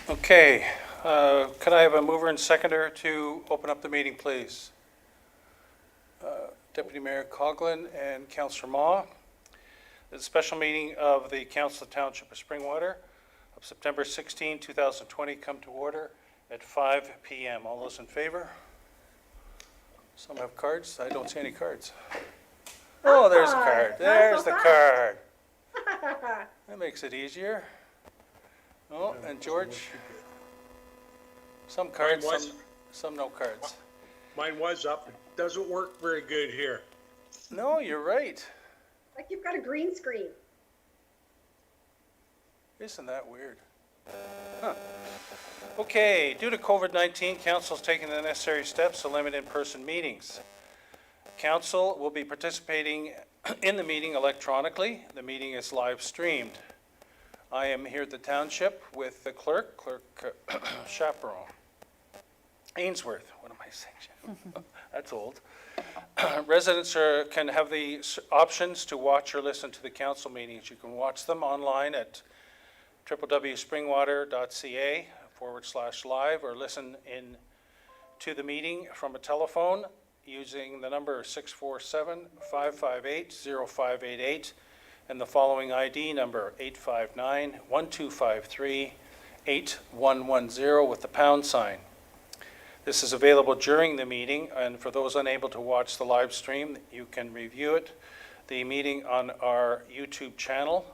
Okay, could I have a mover and seconder to open up the meeting, please? Deputy Mayor Coughlin and Councillor Maw. The special meeting of the Council of Township of Springwater of September 16, 2020 come to order at 5 p.m. All those in favor? Some have cards. I don't see any cards. Oh, there's a card. There's the card. That makes it easier. Oh, and George? Some cards, some no cards. Mine was up. It doesn't work very good here. No, you're right. Like you've got a green screen. Isn't that weird? Huh. Okay, due to COVID-19, Council's taking the necessary steps to limit in-person meetings. Council will be participating in the meeting electronically. The meeting is live streamed. I am here at the Township with the Clerk Chaperon. Ainsworth, what am I saying? That's old. Residents can have the options to watch or listen to the council meetings. You can watch them online at www.springwater.ca/live or listen in to the meeting from a telephone using the number 647-558-0588 and the following ID number 859-1253-8110 with the pound sign. This is available during the meeting, and for those unable to watch the live stream, you can review the meeting on our YouTube channel,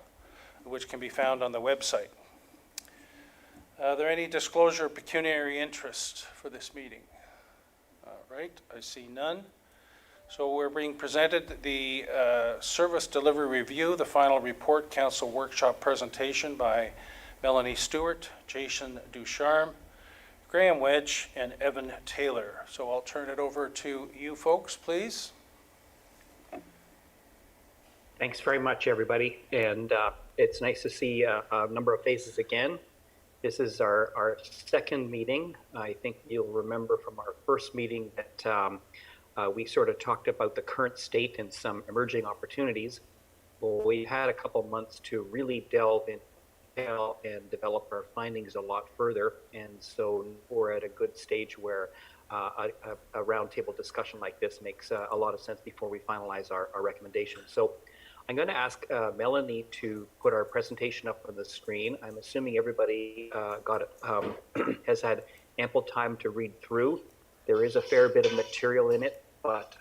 which can be found on the website. Are there any disclosure of pecuniary interest for this meeting? All right, I see none. So we're being presented the service delivery review, the final report council workshop presentation by Melanie Stewart, Jason Ducharme, Graham Wedge, and Evan Taylor. So I'll turn it over to you folks, please. Thanks very much, everybody. And it's nice to see a number of faces again. This is our second meeting. I think you'll remember from our first meeting that we sort of talked about the current state and some emerging opportunities. Well, we had a couple months to really delve in detail and develop our findings a lot further. And so we're at a good stage where a roundtable discussion like this makes a lot of sense before we finalize our recommendations. So I'm going to ask Melanie to put our presentation up on the screen. I'm assuming everybody got it, has had ample time to read through. There is a fair bit of material in it, but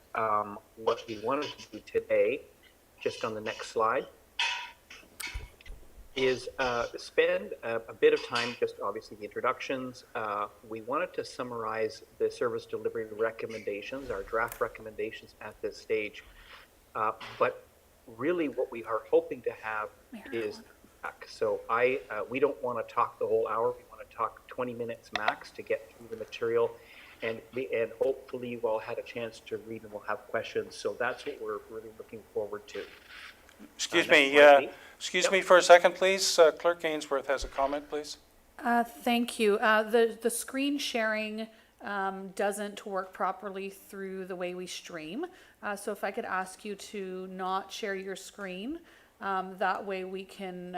what we wanted to do today, just on the next slide, is spend a bit of time, just obviously the introductions. We wanted to summarize the service delivery recommendations, our draft recommendations at this stage. But really what we are hoping to have is back. So we don't want to talk the whole hour. We want to talk 20 minutes max to get through the material. And hopefully you've all had a chance to read and we'll have questions. So that's what we're really looking forward to. Excuse me, for a second, please. Clerk Ainsworth has a comment, please. Thank you. The screen sharing doesn't work properly through the way we stream. So if I could ask you to not share your screen, that way we can,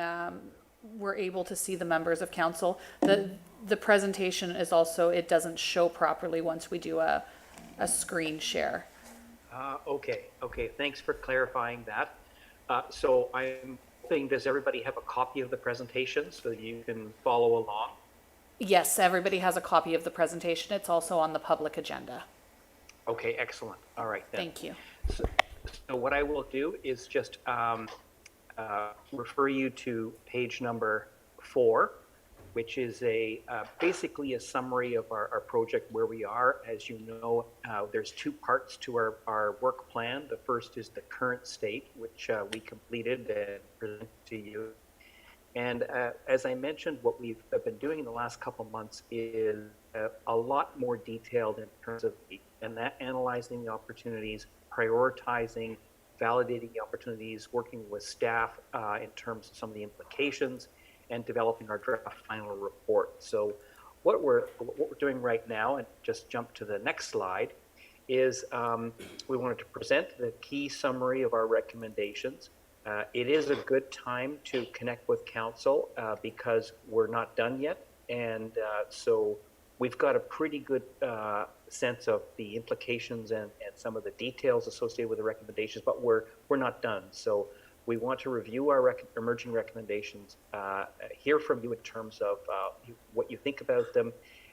we're able to see the members of council. The presentation is also, it doesn't show properly once we do a screen share. Okay, thanks for clarifying that. So I'm hoping, does everybody have a copy of the presentation so you can follow along? Yes, everybody has a copy of the presentation. It's also on the public agenda. Okay, excellent. All right then. Thank you. So what I will do is just refer you to page number 4, which is basically a summary of our project, where we are. As you know, there's 2 parts to our work plan. The first is the current state, which we completed and presented to you. And as I mentioned, what we've been doing in the last couple months is a lot more detailed in terms of analyzing the opportunities, prioritizing, validating the opportunities, working with staff in terms of some of the implications, and developing our draft final report. So what we're doing right now, and just jump to the next slide, is we wanted to present the key summary of our recommendations. It is a good time to connect with council because we're not done yet. And so we've got a pretty good sense of the implications and some of the details associated with the recommendations, but we're not done. So we want to review our emerging recommendations, hear from you in terms of what you think about them,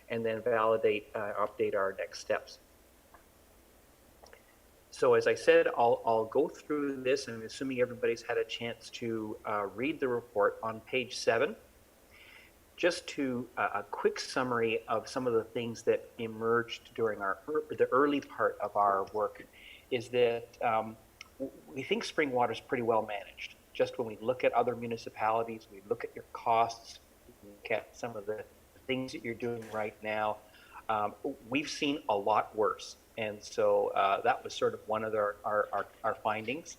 and then validate, update our next steps. So as I said, I'll go through this, and I'm assuming everybody's had a chance to read the report on page 7. Just to a quick summary of some of the things that emerged during the early part of our work is that we think Springwater is pretty well managed. Just when we look at other municipalities, we look at your costs, we look at some of the things that you're doing right now, we've seen a lot worse. And so that was sort of one of our findings.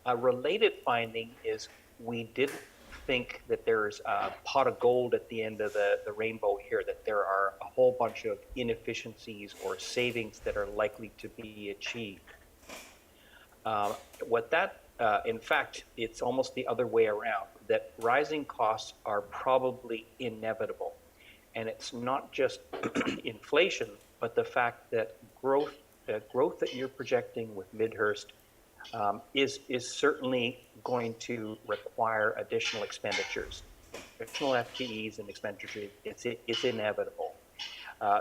A related finding is we didn't think that there's a pot of gold at the end of the rainbow here, that there are a whole bunch of inefficiencies or savings that are likely to be achieved. In fact, it's almost the other way around, that rising costs are probably inevitable. And it's not just inflation, but the fact that growth that you're projecting with Midhurst is certainly going to require additional expenditures, additional FTEs and expenditures. It's inevitable.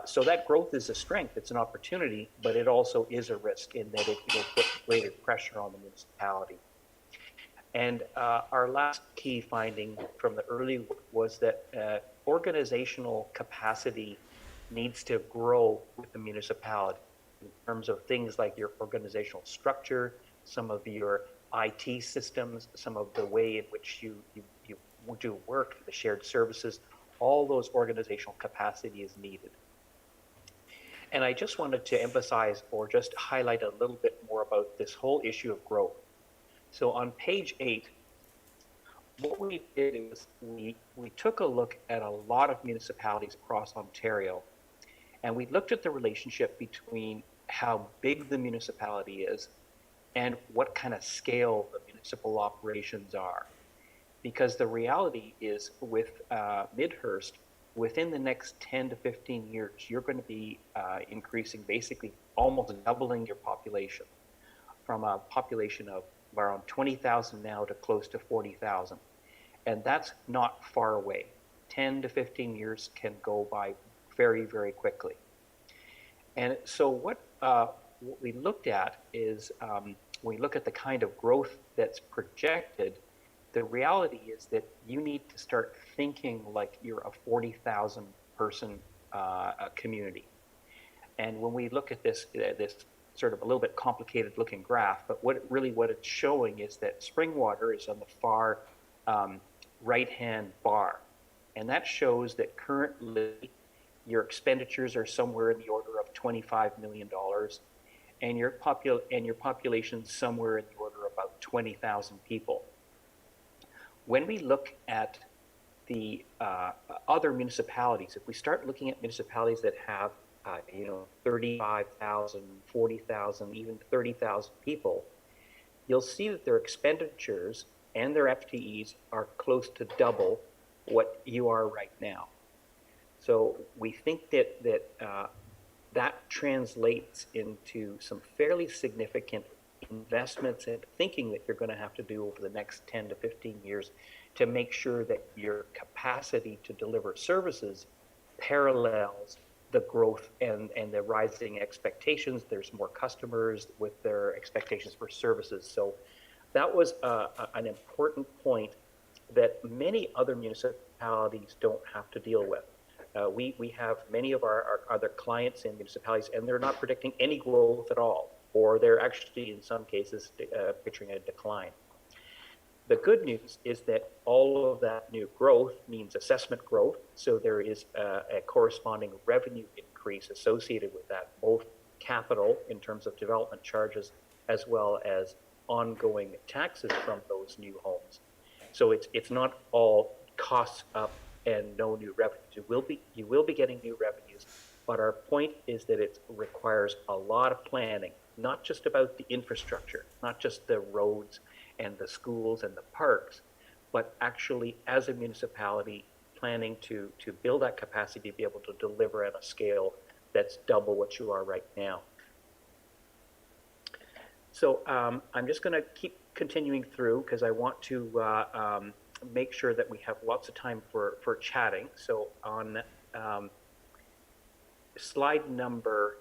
So that growth is a strength, it's an opportunity, but it also is a risk in that it will put greater pressure on the municipality. And our last key finding from the early work was that organizational capacity needs to grow with the municipality in terms of things like your organizational structure, some of your IT systems, some of the way in which you do work, the shared services, all those organizational capacity is needed. And I just wanted to emphasize or just highlight a little bit more about this whole issue of growth. So on page 8, what we did is we took a look at a lot of municipalities across Ontario, and we looked at the relationship between how big the municipality is and what kind of scale the municipal operations are. Because the reality is with Midhurst, within the next 10 to 15 years, you're going to be increasing, basically almost doubling your population from a population of around 20,000 now to close to 40,000. And that's not far away. 10 to 15 years can go by very, very quickly. And so what we looked at is when we look at the kind of growth that's projected, the reality is that you need to start thinking like you're a 40,000 person community. And when we look at this sort of a little bit complicated looking graph, but what it's showing is that Springwater is on the far right-hand bar. And that shows that currently your expenditures are somewhere in the order of $25 million, and your population somewhere in the order of about 20,000 people. When we look at the other municipalities, if we start looking at municipalities that have 35,000, 40,000, even 30,000 people, you'll see that their expenditures and their FTEs are close to double what you are right now. So we think that translates into some fairly significant investments and thinking that you're going to have to do over the next 10 to 15 years to make sure that your capacity to deliver services parallels the growth and the rising expectations. There's more customers with their expectations for services. So that was an important point that many other municipalities don't have to deal with. We have many of our other clients in municipalities, and they're not predicting any growth at all, or they're actually, in some cases, picturing a decline. The good news is that all of that new growth means assessment growth, so there is a corresponding revenue increase associated with that, both capital in terms of development charges, as well as ongoing taxes from those new homes. So it's not all costs up and no new revenues. You will be getting new revenues, but our point is that it requires a lot of planning, not just about the infrastructure, not just the roads and the schools and the parks, but actually as a municipality planning to build that capacity to be able to deliver at a scale that's double what you are right now. So I'm just going to keep continuing through because I want to make sure that we have lots of time for chatting. So on slide number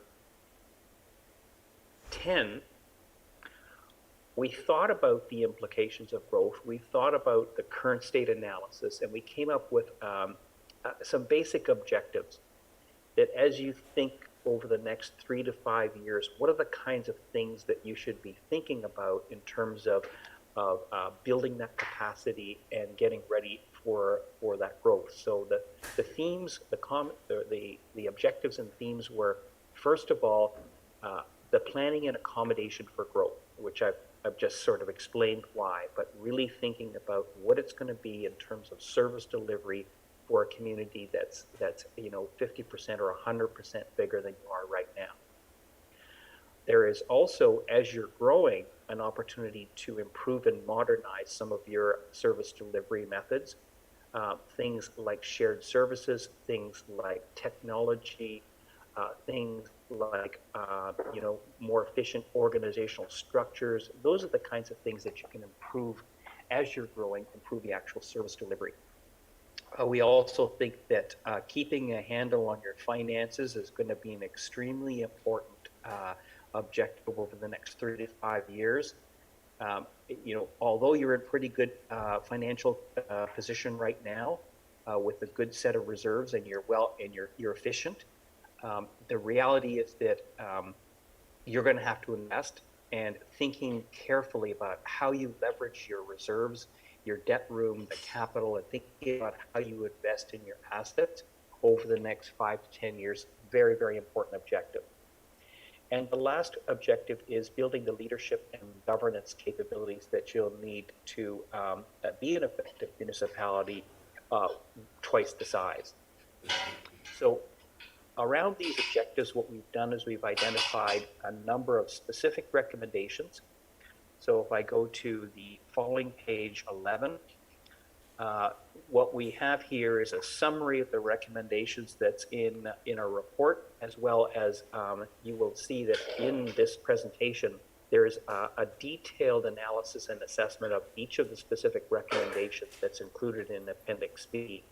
10, we thought about the implications of growth. We thought about the current state analysis, and we came up with some basic objectives that as you think over the next 3 to 5 years, what are the kinds of things that you should be thinking about in terms of building that capacity and getting ready for that growth? So the themes, the objectives and themes were, first of all, the planning and accommodation for growth, which I've just sort of explained why, but really thinking about what it's going to be in terms of service delivery for a community that's 50% or 100% bigger than you are right now. There is also, as you're growing, an opportunity to improve and modernize some of your service delivery methods, things like shared services, things like technology, things like more efficient organizational structures. Those are the kinds of things that you can improve as you're growing, improve the actual service delivery. We also think that keeping a handle on your finances is going to be an extremely important objective over the next 3 to 5 years. Although you're in pretty good financial position right now with a good set of reserves and you're efficient, the reality is that you're going to have to invest, and thinking carefully about how you leverage your reserves, your debt room, the capital, and thinking about how you invest in your assets over the next 5 to 10 years, very, very important objective. And the last objective is building the leadership and governance capabilities that you'll need to be an effective municipality twice the size. So around these objectives, what we've done is we've identified a number of specific recommendations. So if I go to the following page 11, what we have here is a summary of the recommendations that's in our report, as well as you will see that in this presentation, there's a detailed analysis and assessment of each of the specific recommendations that's included in Appendix B.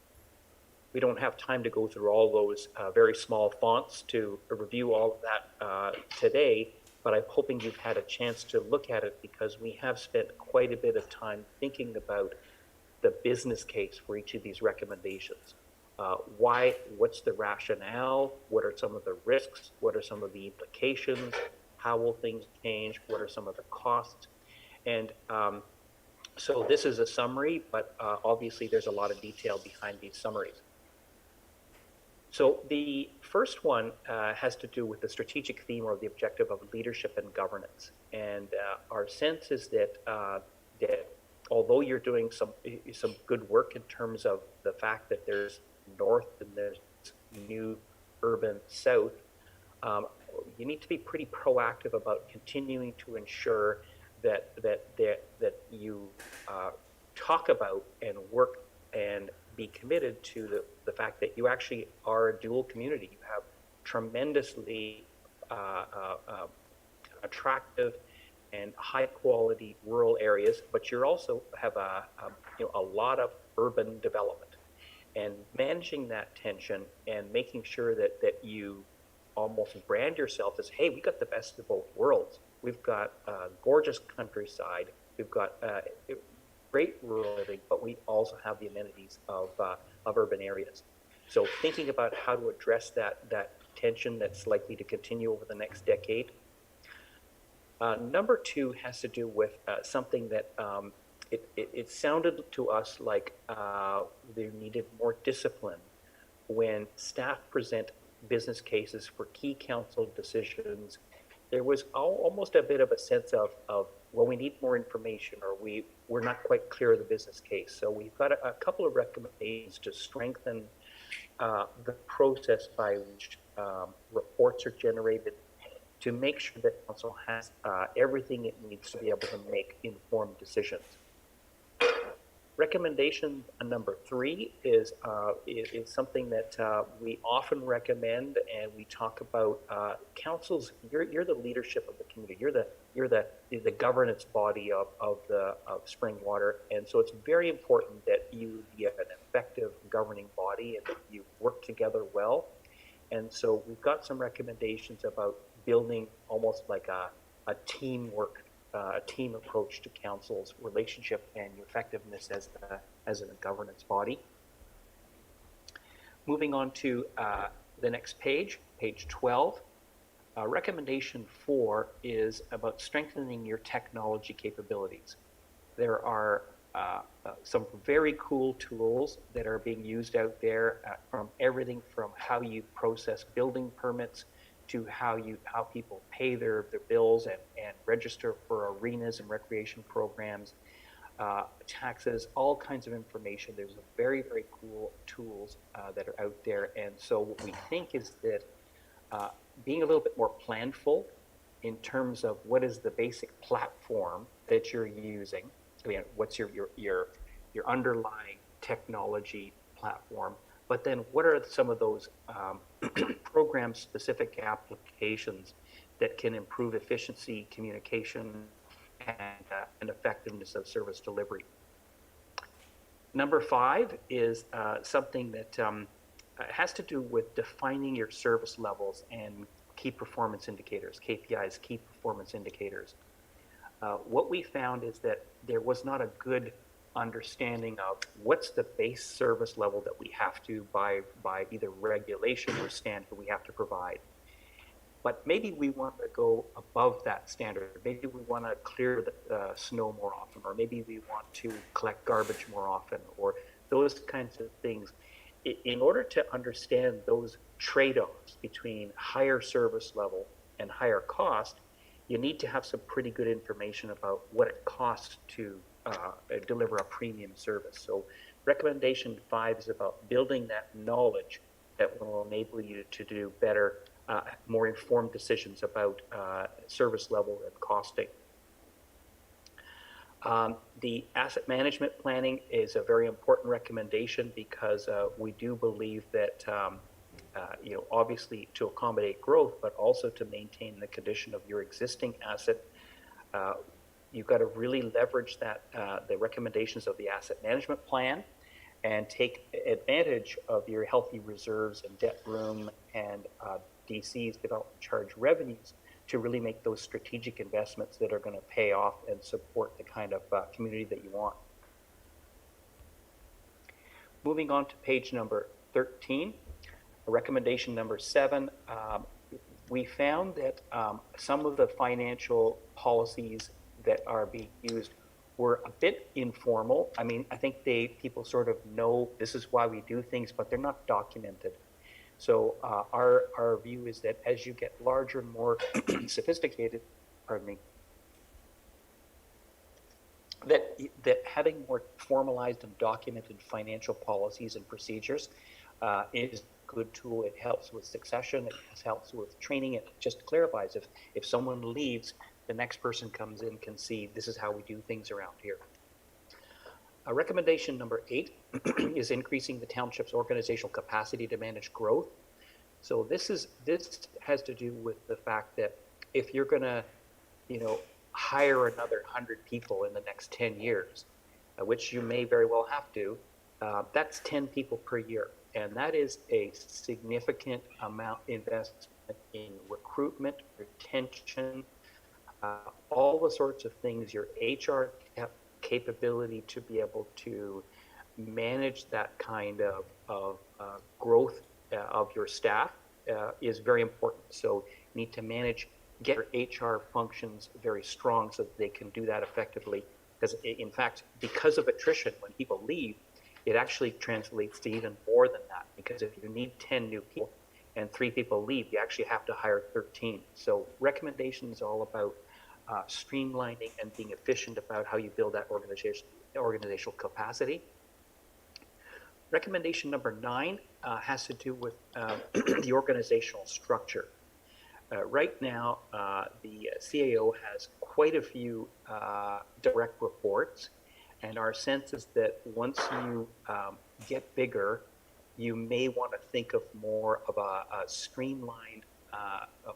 We don't have time to go through all those very small fonts to review all of that today, but I'm hoping you've had a chance to look at it because we have spent quite a bit of time thinking about the business case for each of these recommendations. What's the rationale? What are some of the risks? What are some of the implications? How will things change? What are some of the costs? And so this is a summary, but obviously there's a lot of detail behind these summaries. So the first one has to do with the strategic theme or the objective of leadership and governance. And our sense is that although you're doing some good work in terms of the fact that there's north and there's new urban south, you need to be pretty proactive about continuing to ensure that you talk about and work and be committed to the fact that you actually are a dual community. You have tremendously attractive and high quality rural areas, but you also have a lot of urban development, and managing that tension and making sure that you almost brand yourself as, hey, we got the best of both worlds. We've got gorgeous countryside, we've got great rural living, but we also have the amenities of urban areas. So thinking about how to address that tension that's likely to continue over the next decade. Number two has to do with something that it sounded to us like there needed more discipline when staff present business cases for key council decisions. There was almost a bit of a sense of well, we need more information, or we're not quite clear of the business case. So we've got a couple of recommendations to strengthen the process by which reports are generated, to make sure that council has everything it needs to be able to make informed decisions. Recommendation number 3 is something that we often recommend, and we talk about. Councils, you're the leadership of the community. You're the governance body of spring water, and so it's very important that you be an effective governing body and that you work together well. And so we've got some recommendations about building almost like a teamwork, a team approach to council's relationship and effectiveness as a governance body. Moving on to the next page, page 12. Recommendation 4 is about strengthening your technology capabilities. There are some very cool tools that are being used out there, from everything from how you process building permits to how people pay their bills and register for arenas and recreation programs, taxes, all kinds of information. There's a very, very cool tools that are out there. And so what we think is that being a little bit more planful in terms of what is the basic platform that you're using. Again, what's your underlying technology platform, but then what are some of those program-specific applications that can improve efficiency, communication, and effectiveness of service delivery. Number 5 is something that has to do with defining your service levels and key performance indicators, KPIs, key performance indicators. What we found is that there was not a good understanding of what's the base service level that we have to, by either regulation or standard, we have to provide. But maybe we want to go above that standard. Maybe we want to clear the snow more often, or maybe we want to collect garbage more often, or those kinds of things. In order to understand those trade-offs between higher service level and higher cost, you need to have some pretty good information about what it costs to deliver a premium service. So recommendation 5 is about building that knowledge that will enable you to do better, more informed decisions about service level and costing. The asset management planning is a very important recommendation because we do believe that obviously to accommodate growth, but also to maintain the condition of your existing asset, you've got to really leverage that the recommendations of the asset management plan and take advantage of your healthy reserves and debt room and DCs, development charge revenues, to really make those strategic investments that are going to pay off and support the kind of community that you want. Moving on to page number 13, recommendation number 7, we found that some of the financial policies that are being used were a bit informal. I mean, I think people sort of know this is why we do things, but they're not documented. So our view is that as you get larger and more sophisticated, that having more formalized and documented financial policies and procedures is a good tool. It helps with succession. It helps with training. It just clarifies if someone leaves, the next person comes in, can see this is how we do things around here. Recommendation number 8 is increasing the township's organizational capacity to manage growth. So this has to do with the fact that if you're going to, hire another 100 people in the next 10 years, which you may very well have to, that's 10 people per year, and that is a significant amount investment in recruitment, retention, all the sorts of things, your HR capability to be able to manage that kind of growth of your staff is very important. So you need to get your HR functions very strong so that they can do that effectively. Because in fact, because of attrition, when people leave, it actually translates to even more than that. Because if you need 10 new people and 3 people leave, you actually have to hire 13. So recommendation is all about streamlining and being efficient about how you build that organizational capacity. Recommendation number 9 has to do with the organizational structure. Right now, the CAO has quite a few direct reports, And our sense is that once you get bigger, you may want to think of more of a streamlined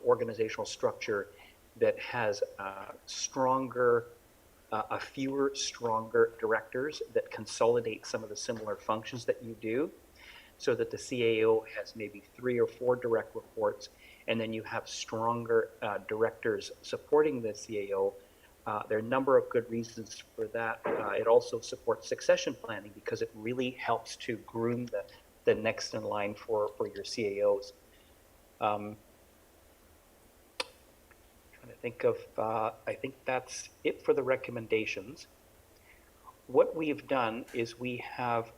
organizational structure that has fewer, stronger directors that consolidate some of the similar functions that you do, so that the CAO has maybe 3 or 4 direct reports, and then you have stronger directors supporting the CAO. There are a number of good reasons for that. It also supports succession planning because it really helps to groom the next in line for your CAOs. Trying to think of, I think that's it for the recommendations. What we've done is we have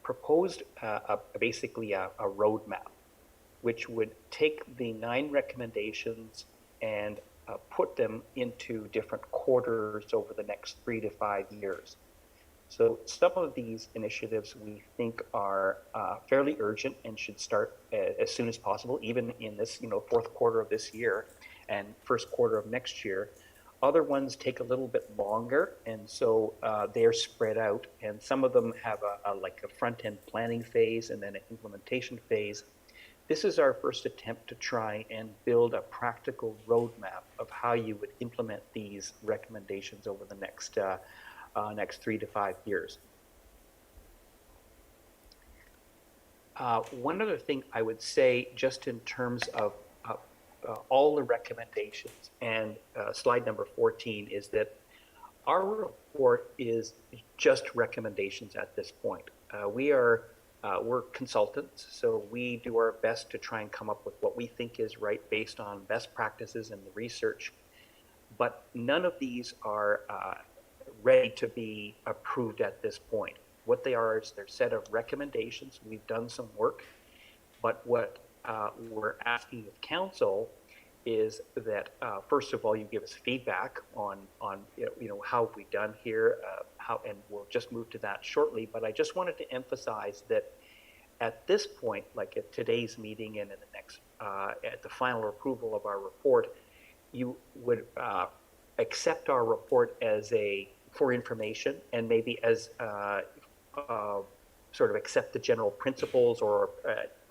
proposed basically a roadmap, which would take the 9 recommendations and put them into different quarters over the next 3 to 5 years. So some of these initiatives we think are fairly urgent and should start as soon as possible, even in this fourth quarter of this year and first quarter of next year. Other ones take a little bit longer, and so they're spread out. And some of them have like a front-end planning phase and then an implementation phase. This is our first attempt to try and build a practical roadmap of how you would implement these recommendations over the next 3 to 5 years. One other thing I would say, just in terms of all the recommendations, and slide number 14, is that our report is just recommendations at this point. We're consultants, so we do our best to try and come up with what we think is right based on best practices and the research. But none of these are ready to be approved at this point. What they are is they're a set of recommendations. We've done some work, but what we're asking of council is that first of all, you give us feedback on how we've done here, and we'll just move to that shortly. But I just wanted to emphasize that at this point, like at today's meeting and in the next, at the final approval of our report, you would accept our report as for information, and maybe as sort of accept the general principles or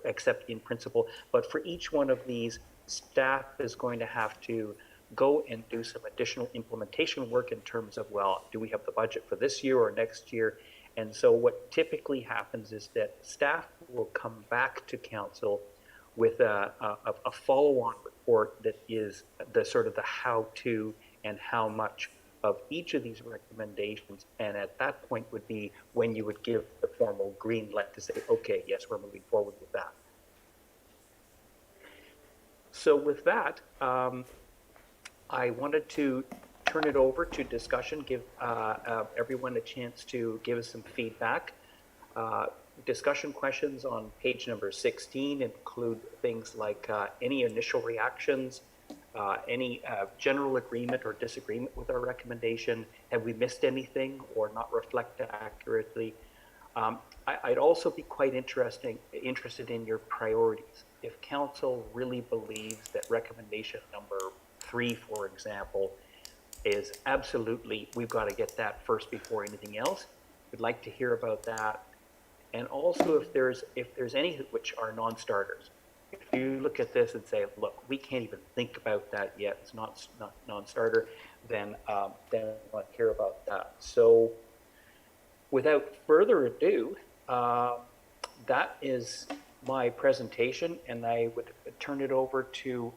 accept in principle. But for each one of these, staff is going to have to go and do some additional implementation work in terms of, well, do we have the budget for this year or next year? And so what typically happens is that staff will come back to council with a follow-on report that is the sort of the how-to and how much of each of these recommendations. And at that point would be when you would give the formal green light to say, okay, yes, we're moving forward with that. So with that, I wanted to turn it over to discussion, give everyone a chance to give us some feedback. Discussion questions on page number 16 include things like any initial reactions, any general agreement or disagreement with our recommendation, have we missed anything or not reflected accurately. I'd also be quite interested in your priorities. If council really believes that recommendation number 3, for example, is absolutely, we've got to get that first before anything else, we'd like to hear about that. And also if there's any which are non-starters. If you look at this and say, look, we can't even think about that yet, it's not non-starter, then I'll hear about that. So without further ado, that is my presentation, and I would turn it over to,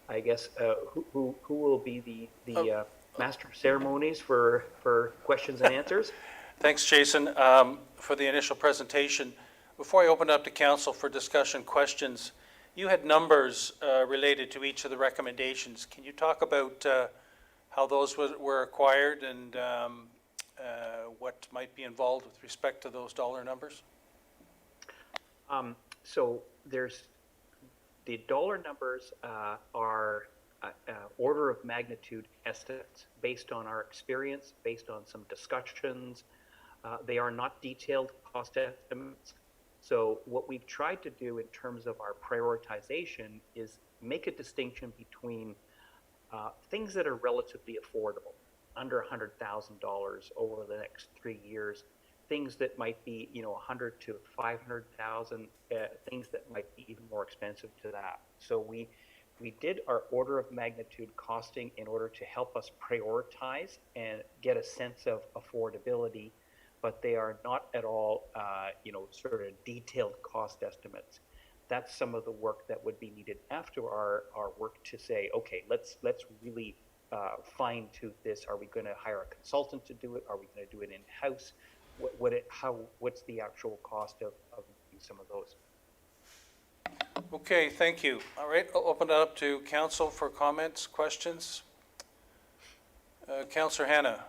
I guess, who will be the master of ceremonies for questions and answers. Thanks, Jason, for the initial presentation. Before I open it up to council for discussion questions, you had numbers related to each of the recommendations. Can you talk about how those were acquired and what might be involved with respect to those dollar numbers? So there's the dollar numbers are order of magnitude estimates based on our experience, based on some discussions. They are not detailed cost estimates. So what we've tried to do in terms of our prioritization is make a distinction between things that are relatively affordable. under $100,000 over the next 3 years. Things that might be, 100 to 500,000, things that might be even more expensive to that. So we did our order of magnitude costing in order to help us prioritize and get a sense of affordability, but they are not at all, sort of detailed cost estimates. That's some of the work that would be needed after our work to say, okay, let's really fine tooth this. Are we going to hire a consultant to do it? Are we going to do it in-house? What's the actual cost of some of those? Okay, thank you. All right, I'll open it up to council for comments, questions. Councillor Hanna.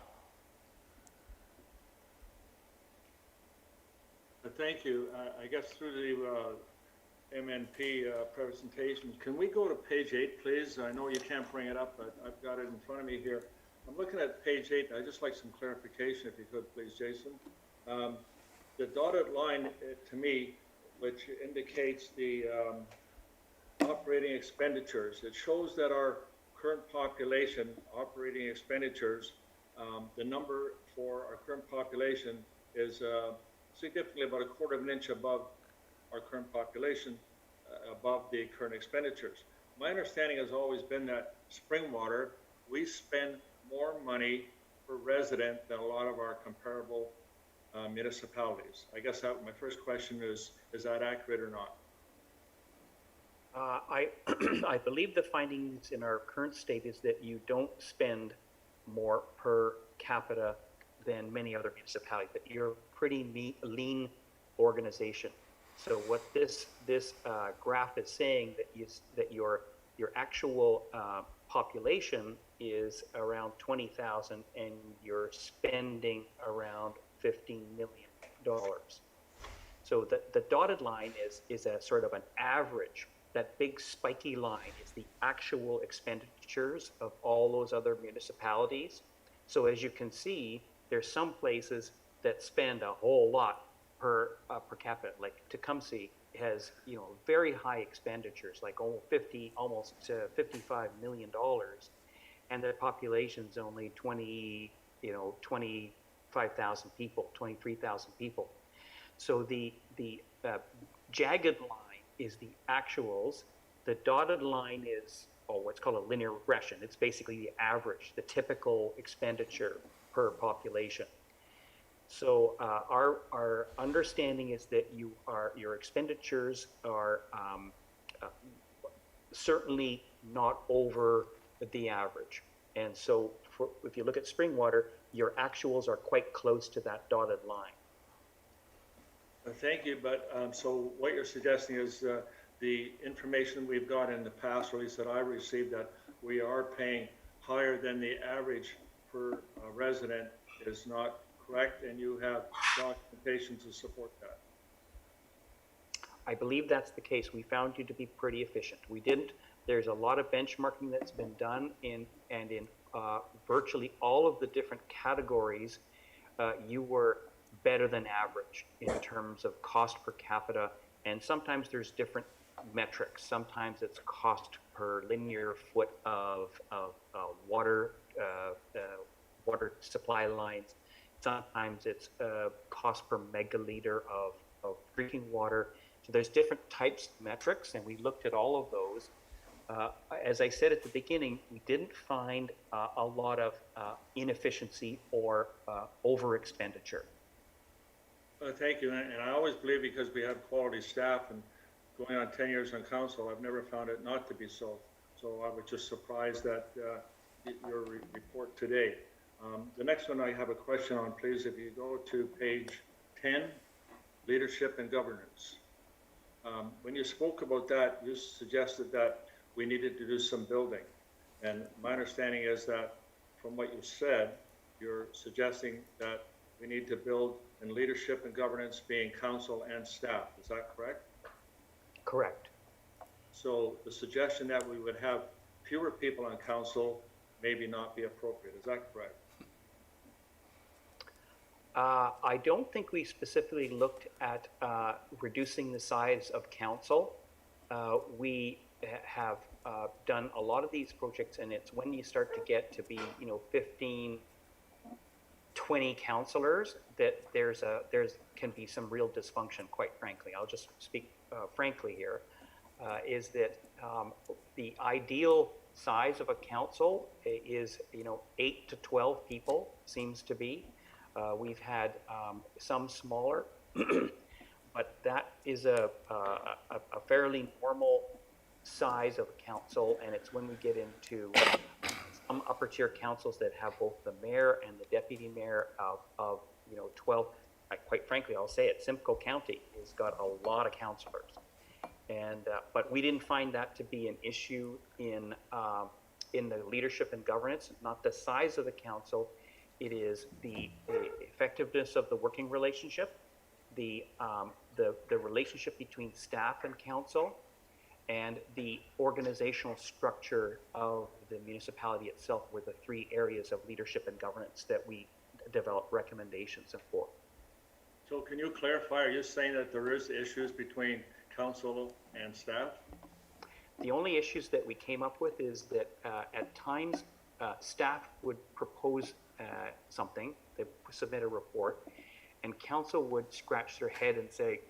Thank you. I guess through the MNP presentation, can we go to page 8, please? I know you can't bring it up, but I've got it in front of me here. I'm looking at page 8. I'd just like some clarification, if you could, please, Jason. The dotted line, to me, which indicates the operating expenditures, it shows that our current population operating expenditures, the number for our current population is significantly about a quarter of an inch above our current population, above the current expenditures. My understanding has always been that Springwater, we spend more money per resident than a lot of our comparable municipalities. I guess my first question is that accurate or not? I believe the findings in our current state is that you don't spend more per capita than many other municipalities, that you're a pretty lean organization. So what this graph is saying that your actual population is around 20,000 and you're spending around $15 million. So the dotted line is a sort of an average. That big spiky line is the actual expenditures of all those other municipalities. So as you can see, there's some places that spend a whole lot per capita. Like Tecumseh has very high expenditures, like almost $55 million, and their population's only 25,000 people, 23,000 people. So the jagged line is the actuals. The dotted line is what's called a linear regression. It's basically the average, the typical expenditure per population. So our understanding is that your expenditures are certainly not over the average. And so if you look at Springwater, your actuals are quite close to that dotted line. Thank you, but so what you're suggesting is the information we've got in the past, or at least that I received, that we are paying higher than the average per resident is not correct, and you have documentation to support that. I believe that's the case. We found you to be pretty efficient. There's a lot of benchmarking that's been done in virtually all of the different categories. You were better than average in terms of cost per capita, and sometimes there's different metrics. Sometimes it's cost per linear foot of water supply lines. Sometimes it's cost per megaliter of drinking water. So there's different types of metrics, and we looked at all of those. As I said at the beginning, we didn't find a lot of inefficiency or over expenditure. Thank you, and I always believe, because we have quality staff and going on 10 years on council, I've never found it not to be so. So I was just surprised that your report today. The next one I have a question on, please. If you go to page 10, leadership and governance. When you spoke about that, you suggested that we needed to do some building. And my understanding is that from what you said, you're suggesting that we need to build in leadership and governance, being council and staff. Is that correct? Correct. So the suggestion that we would have fewer people on council maybe not be appropriate. Is that correct? I don't think we specifically looked at reducing the size of council. We have done a lot of these projects, and it's when you start to get to be 15, 20 counselors, that there's can be some real dysfunction, quite frankly. I'll just speak frankly here, is that the ideal size of a council is, 8 to 12 people, seems to be. We've had some smaller, but that is a fairly normal size of a council, and it's when we get into some upper tier councils that have both the mayor and the deputy mayor of 12. Quite frankly, I'll say it, Simcoe County has got a lot of councilors, and but we didn't find that to be an issue in the leadership and governance. Not the size of the council, it is the effectiveness of the working relationship, the relationship between staff and council, and the organizational structure of the municipality itself were the three areas of leadership and governance that we developed recommendations for. So can you clarify, are you saying that there is issues between council and staff? The only issues that we came up with is that at times staff would propose something, they submit a report, and council would scratch their head and say,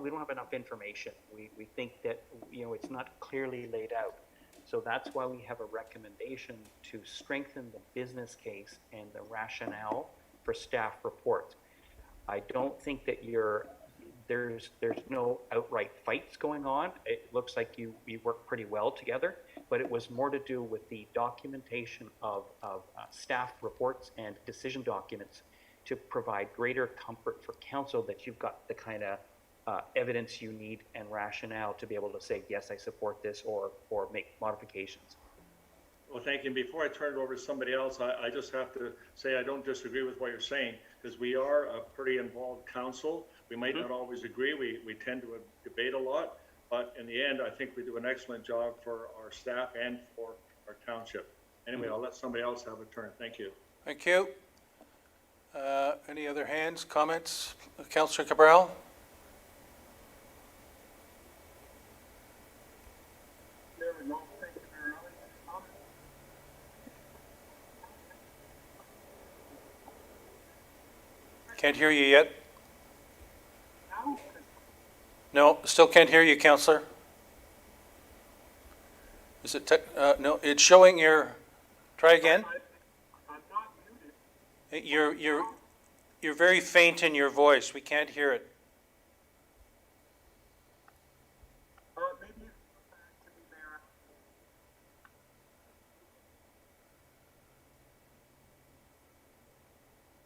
we don't have enough information. We think that it's not clearly laid out. So that's why we have a recommendation to strengthen the business case and the rationale for staff reports. I don't think that there's no outright fights going on. It looks like you work pretty well together, but it was more to do with the documentation of staff reports and decision documents to provide greater comfort for council that you've got the kind of evidence you need and rationale to be able to say, yes, I support this, or make modifications. Well, thank you. And before I turn it over to somebody else, I just have to say I don't disagree with what you're saying, because we are a pretty involved council. We might not always agree. We tend to debate a lot, but in the end, I think we do an excellent job for our staff and for our township. Anyway, I'll let somebody else have a turn. Thank you. Thank you. Any other hands, comments? Councillor Cabral? There we go. Thank you very much. Can't hear you yet. Now, No, still can't hear you, Councillor. Is it, no, it's showing your, try again. I'm not muted. You're very faint in your voice. We can't hear it. Maybe you can come back to me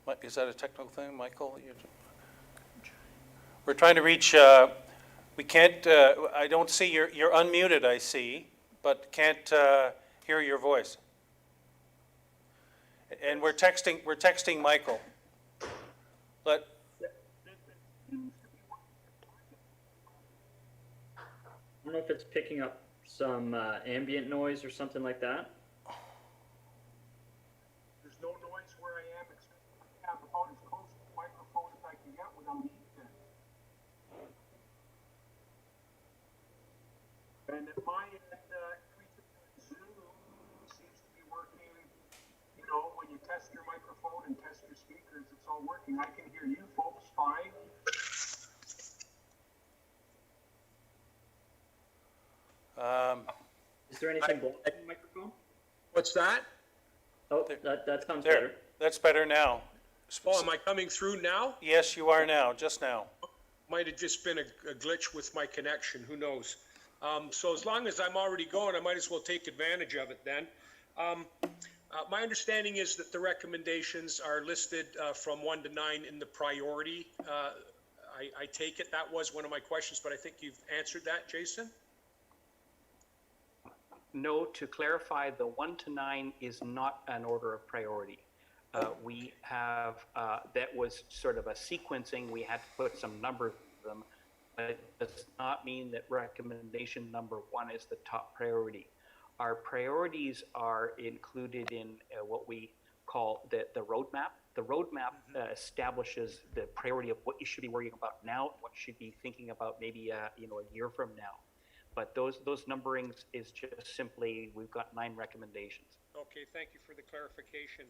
there. Is that a technical thing, Michael? We're trying to reach, we can't, I don't see, you're unmuted, I see, but can't hear your voice. And we're texting Michael. It seems to be I don't know if it's picking up some ambient noise or something like that. There's no noise where I am, except I have about as close to the microphone as I can get without eating it. And at my end, everything on Zoom seems to be working. When you test your microphone and test your speakers, it's all working. I can hear you folks fine. Is there anything blocking the microphone? What's that? Oh, that sounds There, better. that's better now. Oh, am I coming through now? Yes, you are now, just now. Might have just been a glitch with my connection, who knows? So as long as I'm already going, I might as well take advantage of it then. My understanding is that the recommendations are listed from 1 to 9 in the priority. I take it that was one of my questions, but I think you've answered that, Jason? No, to clarify, the 1 to 9 is not an order of priority. We have, that was sort of a sequencing. We had to put some numbers to them, but it does not mean that recommendation number 1 is the top priority. Our priorities are included in what we call the roadmap. The roadmap establishes the priority of what you should be worrying about now, what you should be thinking about maybe a year from now. But those numberings is just simply, we've got 9 recommendations. Okay, thank you for the clarification.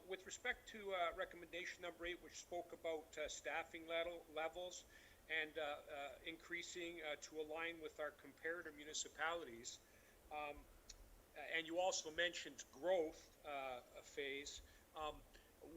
With respect to recommendation number 8, which spoke about staffing levels and increasing to align with our comparator municipalities, and you also mentioned growth phase.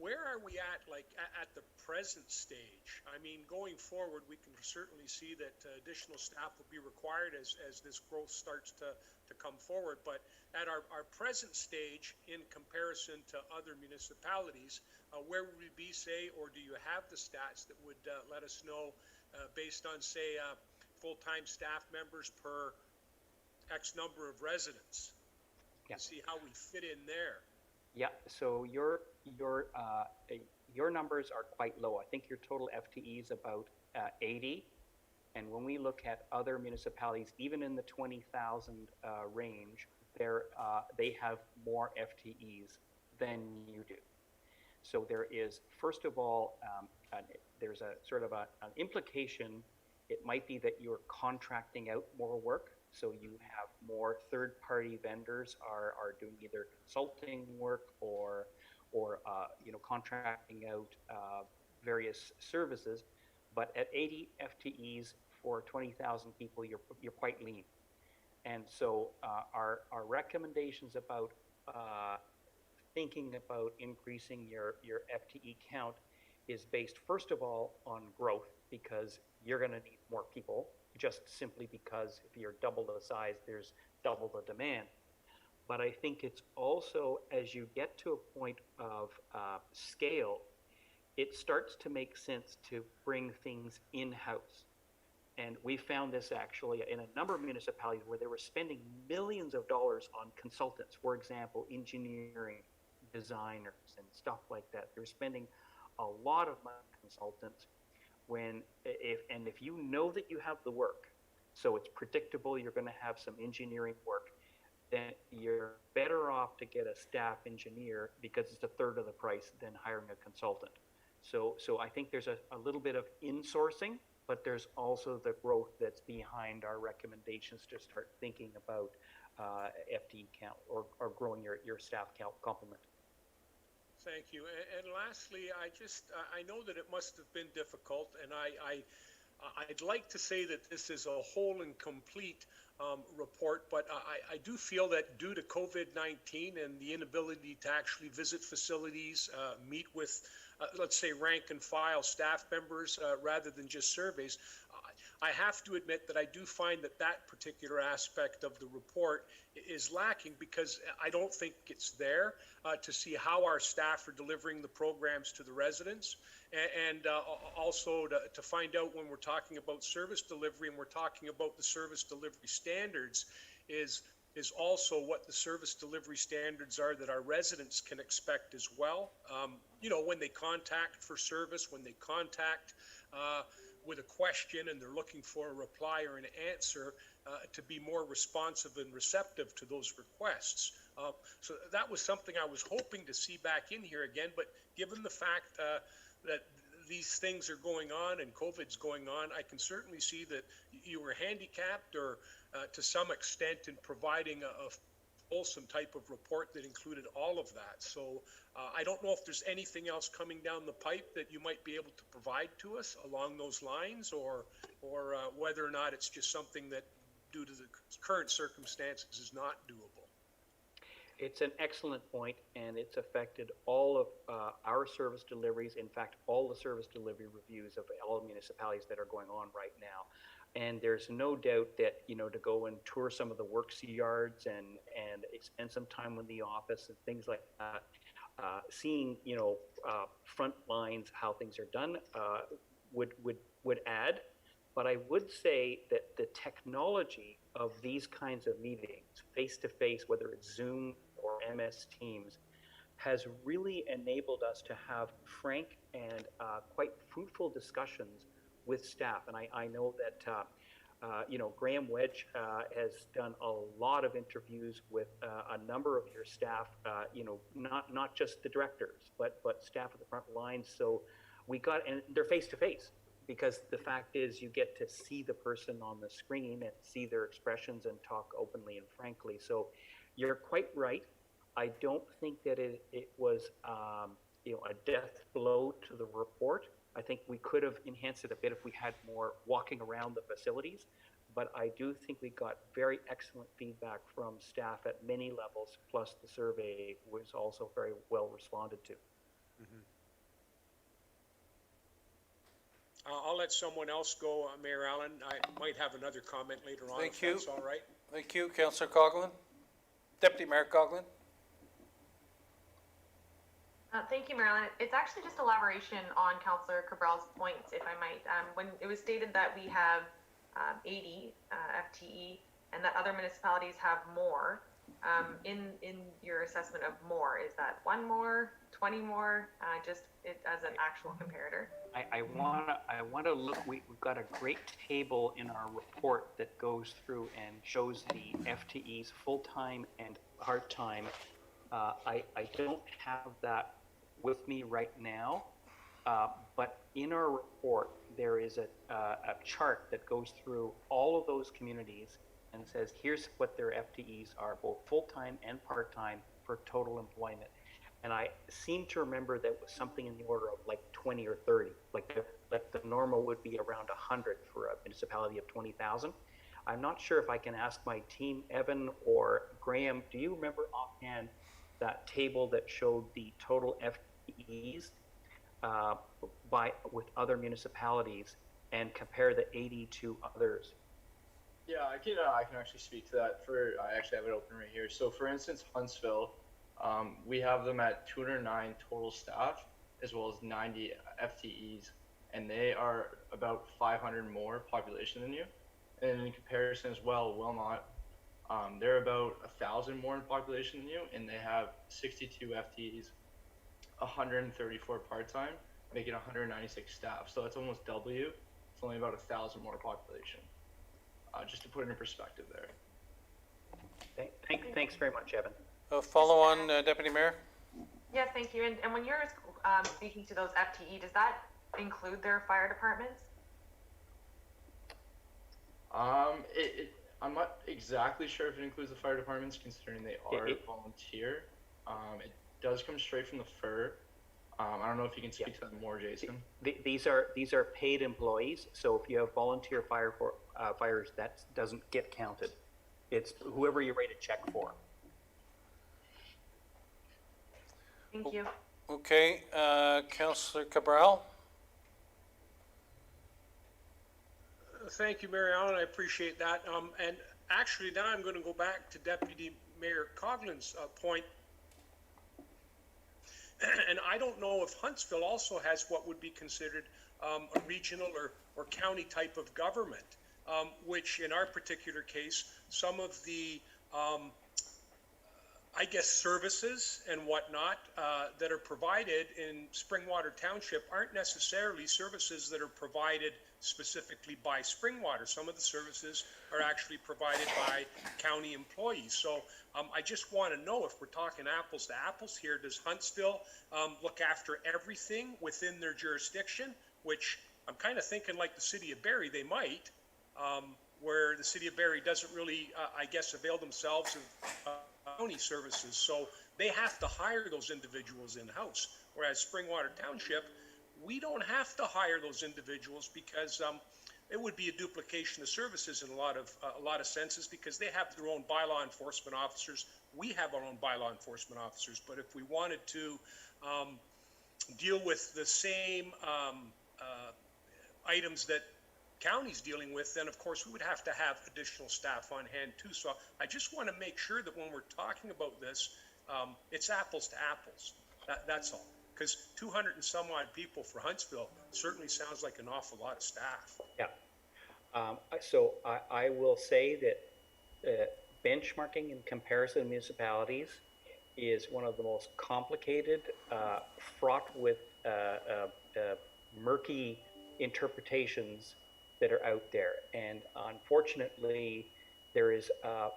Where are we at, like at the present stage? I mean, going forward, we can certainly see that additional staff will be required as this growth starts to come forward. But at our present stage, in comparison to other municipalities, where would we be, say, or do you have the stats that would let us know based on, say, full-time staff members per X number of residents, Yeah. to see how we fit in there? Yeah, so your numbers are quite low. I think your total FTE is about 80. And when we look at other municipalities, even in the 20,000 range, they have more FTEs than you do. So there is, first of all, there's a sort of an implication. It might be that you're contracting out more work. So you have more third-party vendors are doing either consulting work or contracting out various services. But at 80 FTEs for 20,000 people, you're quite lean. And so our recommendations about thinking about increasing your FTE count is based, first of all, on growth, because you're going to need more people, just simply because if you're double the size, there's double the demand. But I think it's also, as you get to a point of scale, it starts to make sense to bring things in-house. And we found this actually in a number of municipalities where they were spending millions of dollars on consultants, for example, engineering, designers, and stuff like that. They're spending a lot of money on consultants. If you know that you have the work, so it's predictable, you're going to have some engineering work, then you're better off to get a staff engineer because it's a third of the price than hiring a consultant. So I think there's a little bit of insourcing, but there's also the growth that's behind our recommendations to start thinking about FTE count or growing your staff count complement. Thank you. And lastly, I know that it must have been difficult, and I'd like to say that this is a whole and complete report, but I do feel that due to COVID-19 and the inability to actually visit facilities, meet with, let's say, rank and file staff members rather than just surveys, I have to admit that I do find that particular aspect of the report is lacking, because I don't think it's there to see how our staff are delivering the programs to the residents, and also to find out when we're talking about service delivery and we're talking about the service delivery standards is also what the service delivery standards are that our residents can expect as well. When they contact for service, when they contact with a question and they're looking for a reply or an answer, to be more responsive and receptive to those requests. So that was something I was hoping to see back in here again, but given the fact that these things are going on and COVID's going on, I can certainly see that you were handicapped or to some extent in providing a wholesome type of report that included all of that. So I don't know if there's anything else coming down the pipe that you might be able to provide to us along those lines, or whether or not it's just something that due to the current circumstances is not doable. It's an excellent point, and it's affected all of our service deliveries. In fact, all the service delivery reviews of all municipalities that are going on right now. And there's no doubt that, to go and tour some of the works yards and spend some time in the office and things like that, seeing, front lines, how things are done, would add. But I would say that the technology of these kinds of meetings, face-to-face, whether it's Zoom or MS Teams, has really enabled us to have frank and quite fruitful discussions with staff. And I know that, Graham Wedge has done a lot of interviews with a number of your staff, not just the directors, but staff at the front lines. So and they're face-to-face. Because the fact is, you get to see the person on the screen and see their expressions and talk openly and frankly. So you're quite right. I don't think that it was, a death blow to the report. I think we could have enhanced it a bit if we had more walking around the facilities, but I do think we got very excellent feedback from staff at many levels, plus the survey was also very well responded to. I'll let someone else go, Mayor Allen. I might have another comment later on, if Thank you. that's all right. Thank you, Councillor Coghlan. Deputy Mayor Coghlan. Thank you, Marilyn. It's actually just elaboration on Councillor Cabral's points, if I might. When it was stated that we have 80 FTE and that other municipalities have more, in your assessment of more, is that 1 more, 20 more, just as an actual comparator? I wanna look, we've got a great table in our report that goes through and shows the FTEs full-time and part-time. I don't have that with me right now, but in our report, there is a chart that goes through all of those communities and says, here's what their FTEs are, both full-time and part-time for total employment. And I seem to remember that was something in the order of like 20 or 30, like the normal would be around 100 for a municipality of 20,000. I'm not sure if I can ask my team, Evan or Graham, do you remember offhand that table that showed the total FTEs with other municipalities and compare the 80 to others? Yeah, I can actually speak to that. I actually have it open right here. So for instance, Huntsville, we have them at 209 total staff as well as 90 FTEs, and they are about 500 more population than you. And in comparison as well, Wilmot, they're about 1,000 more in population than you, and they have 62 FTEs, 134 part-time, making 196 staff. So that's almost double you. It's only about 1,000 more population. Just to put it in perspective there. Thanks very much, Evan. Follow on, Deputy Mayor. Yes, thank you. And when you're speaking to those FTE, does that include their fire departments? I'm not exactly sure if it includes the fire departments, considering they are volunteer. It does come straight from the FER. I don't know if you can speak to that more, Jason. These are paid employees, so if you have volunteer fires, that doesn't get counted. It's whoever you write a check for. Thank you. Okay, Councillor Cabral. Thank you, Mary Ellen. I appreciate that. And actually, now I'm going to go back to Deputy Mayor Coughlin's point. And I don't know if Huntsville also has what would be considered a regional or county type of government, which in our particular case, some of the I guess services and whatnot that are provided in Springwater Township aren't necessarily services that are provided specifically by Springwater. Some of the services are actually provided by county employees. So I just want to know, if we're talking apples to apples here, does Huntsville look after everything within their jurisdiction? Which I'm kind of thinking, like the city of Barrie, they might, where the city of Barrie doesn't really, I guess, avail themselves of county services. So they have to hire those individuals in-house. Whereas Springwater Township, we don't have to hire those individuals because it would be a duplication of services in a lot of senses, because they have their own bylaw enforcement officers. We have our own bylaw enforcement officers. But if we wanted to deal with the same items that county's dealing with, then of course we would have to have additional staff on hand too. So I just want to make sure that when we're talking about this, it's apples to apples. That's all. Because 200 and some odd people for Huntsville certainly sounds like an awful lot of staff. Yeah. So I will say that benchmarking in comparison to municipalities is one of the most complicated, fraught with murky interpretations that are out there. And unfortunately, there is a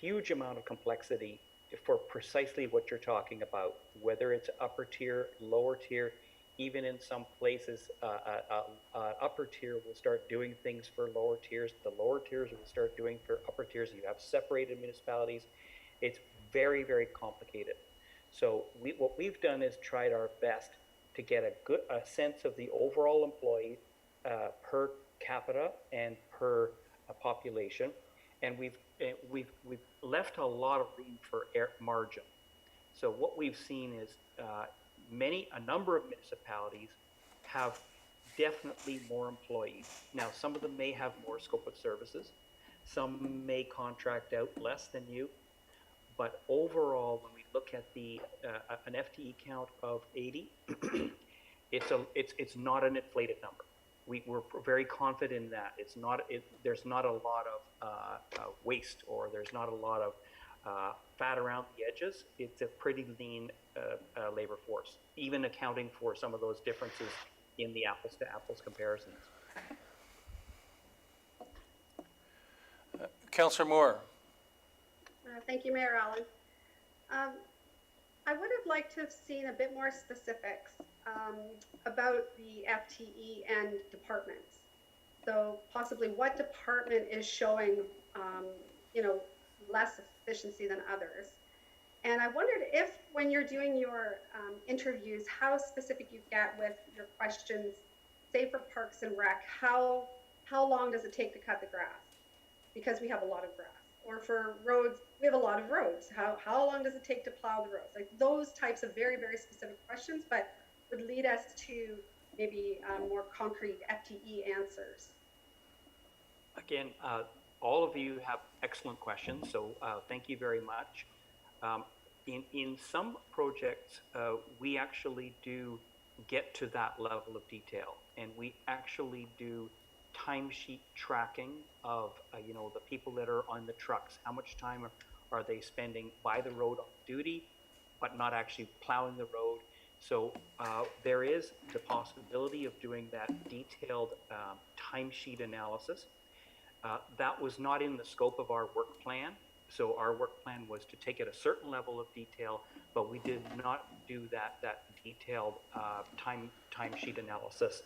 huge amount of complexity for precisely what you're talking about, whether it's upper tier, lower tier. Even in some places, upper tier will start doing things for lower tiers. The lower tiers will start doing for upper tiers. You have separated municipalities. It's very, very complicated. So what we've done is tried our best to get a sense of the overall employee per capita and per population, and we've left a lot of room for margin. So what we've seen is a number of municipalities have definitely more employees. Now, some of them may have more scope of services, some may contract out less than you, but overall, when we look at an FTE count of 80, it's not an inflated number. We're very confident in that. There's not a lot of waste, or there's not a lot of fat around the edges. It's a pretty lean labor force, even accounting for some of those differences in the apples to apples comparisons. Councillor Moore. Thank you, Mayor Allen. I would have liked to have seen a bit more specifics about the FTE and departments. So possibly what department is showing, less efficiency than others. And I wondered if, when you're doing your interviews, how specific you get with your questions, say for Parks and Rec, how long does it take to cut the grass? Because we have a lot of grass. Or for roads, we have a lot of roads. How long does it take to plow the roads? Like those types of very, very specific questions, but would lead us to maybe more concrete FTE answers. Again, all of you have excellent questions, so thank you very much. In some projects, we actually do get to that level of detail, and we actually do timesheet tracking of the people that are on the trucks. How much time are they spending by the road on duty, but not actually plowing the road? So there is the possibility of doing that detailed timesheet analysis. That was not in the scope of our work plan. So our work plan was to take it a certain level of detail, but we did not do that detailed timesheet analysis.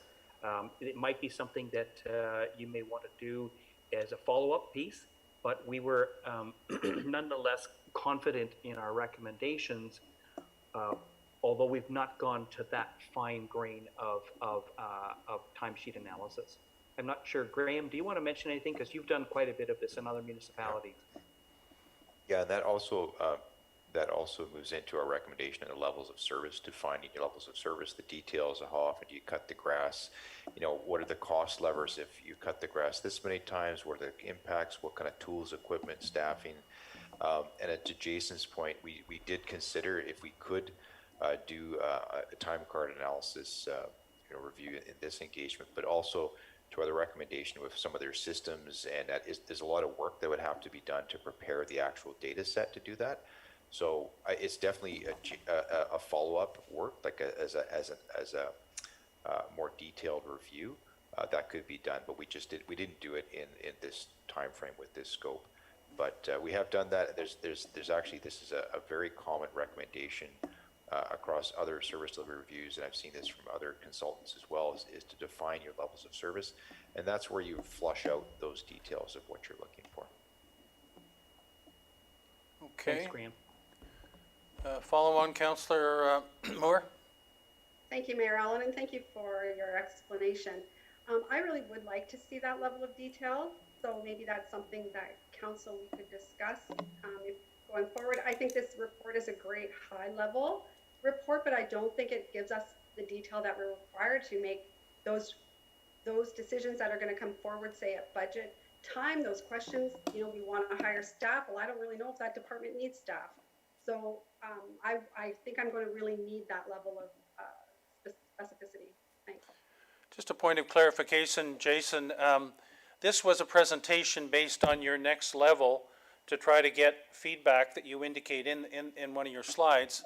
It might be something that you may want to do as a follow-up piece, but we were nonetheless confident in our recommendations, although we've not gone to that fine grain of timesheet analysis. I'm not sure, Graham, do you want to mention anything? Because you've done quite a bit of this in other municipalities. Yeah, that also moves into our recommendation of the levels of service, defining your levels of service, the details of how often do you cut the grass, what are the cost levers if you cut the grass this many times, what are the impacts, what kind of tools, equipment, staffing. And to Jason's point, we did consider if we could do a time card analysis review in this engagement, but also to other recommendation with some of their systems, and there's a lot of work that would have to be done to prepare the actual data set to do that. So it's definitely a follow-up work, like as a more detailed review that could be done, but we didn't do it in this time frame with this scope. But we have done that. There's actually, this is a very common recommendation across other service delivery reviews, and I've seen this from other consultants as well, is to define your levels of service, and that's where you flush out those details of what you're looking for. Okay. Thanks, Graham. Follow on, Councillor Moore. Thank you, Mayor Allen, and thank you for your explanation. I really would like to see that level of detail, so maybe that's something that council we could discuss if going forward. I think this report is a great high-level report, but I don't think it gives us the detail that we're required to make those decisions that are going to come forward, say at budget time, those questions, we want to hire staff. Well, I don't really know if that department needs staff. So I think I'm going to really need that level of specificity. Thanks. Just a point of clarification, Jason, this was a presentation based on your next level to try to get feedback that you indicate in one of your slides.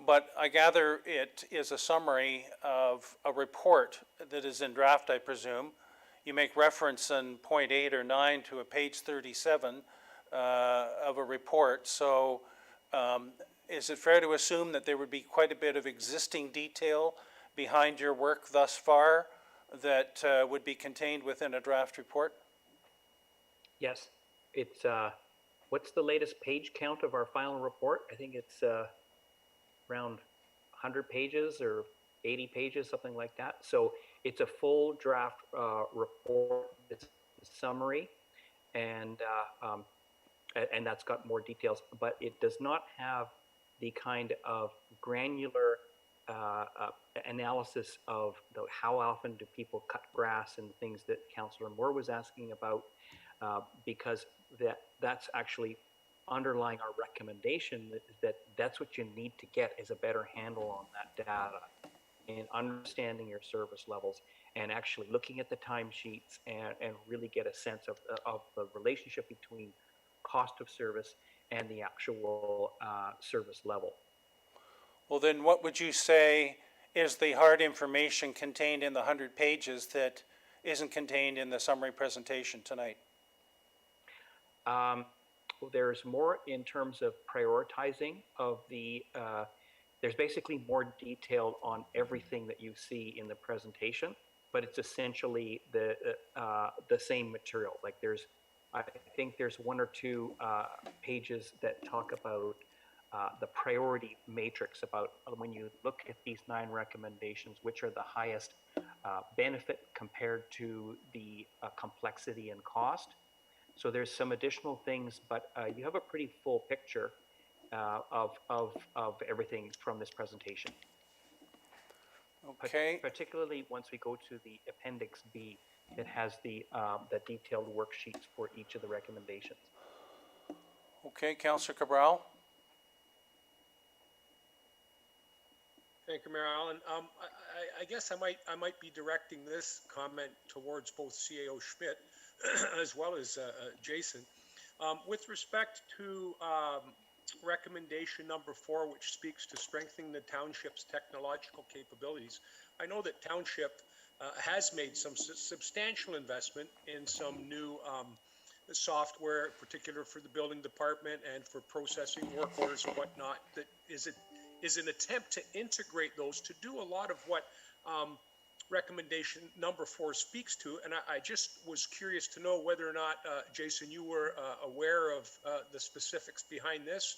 But I gather it is a summary of a report that is in draft, I presume. You make reference in point 8 or 9 to a page 37 of a report. So is it fair to assume that there would be quite a bit of existing detail behind your work thus far that would be contained within a draft report? Yes, what's the latest page count of our final report? I think it's around 100 pages or 80 pages, something like that. So it's a full draft report. It's a summary, and that's got more details, but it does not have the kind of granular analysis of how often do people cut grass and things that Councillor Moore was asking about, because that's actually underlying our recommendation that's what you need to get is a better handle on that data and understanding your service levels and actually looking at the timesheets and really get a sense of the relationship between cost of service and the actual service level. Well, then what would you say is the hard information contained in the 100 pages that isn't contained in the summary presentation tonight? There's more in terms of prioritizing of the, there's basically more detail on everything that you see in the presentation, but it's essentially the same material. Like I think there's one or two pages that talk about the priority matrix, about when you look at these 9 recommendations, which are the highest benefit compared to the complexity and cost. So there's some additional things, but you have a pretty full picture of everything from this presentation. Okay. Particularly once we go to the Appendix B, it has the detailed worksheets for each of the recommendations. Okay, Councillor Cabral. Thank you, Mayor Allen. I guess I might be directing this comment towards both CAO Schmidt as well as Jason. With respect to recommendation number 4, which speaks to strengthening the township's technological capabilities, I know that Township has made some substantial investment in some new software, in particular for the building department and for processing work orders and whatnot, that is an attempt to integrate those to do a lot of what recommendation number 4 speaks to. And I just was curious to know whether or not, Jason, you were aware of the specifics behind this,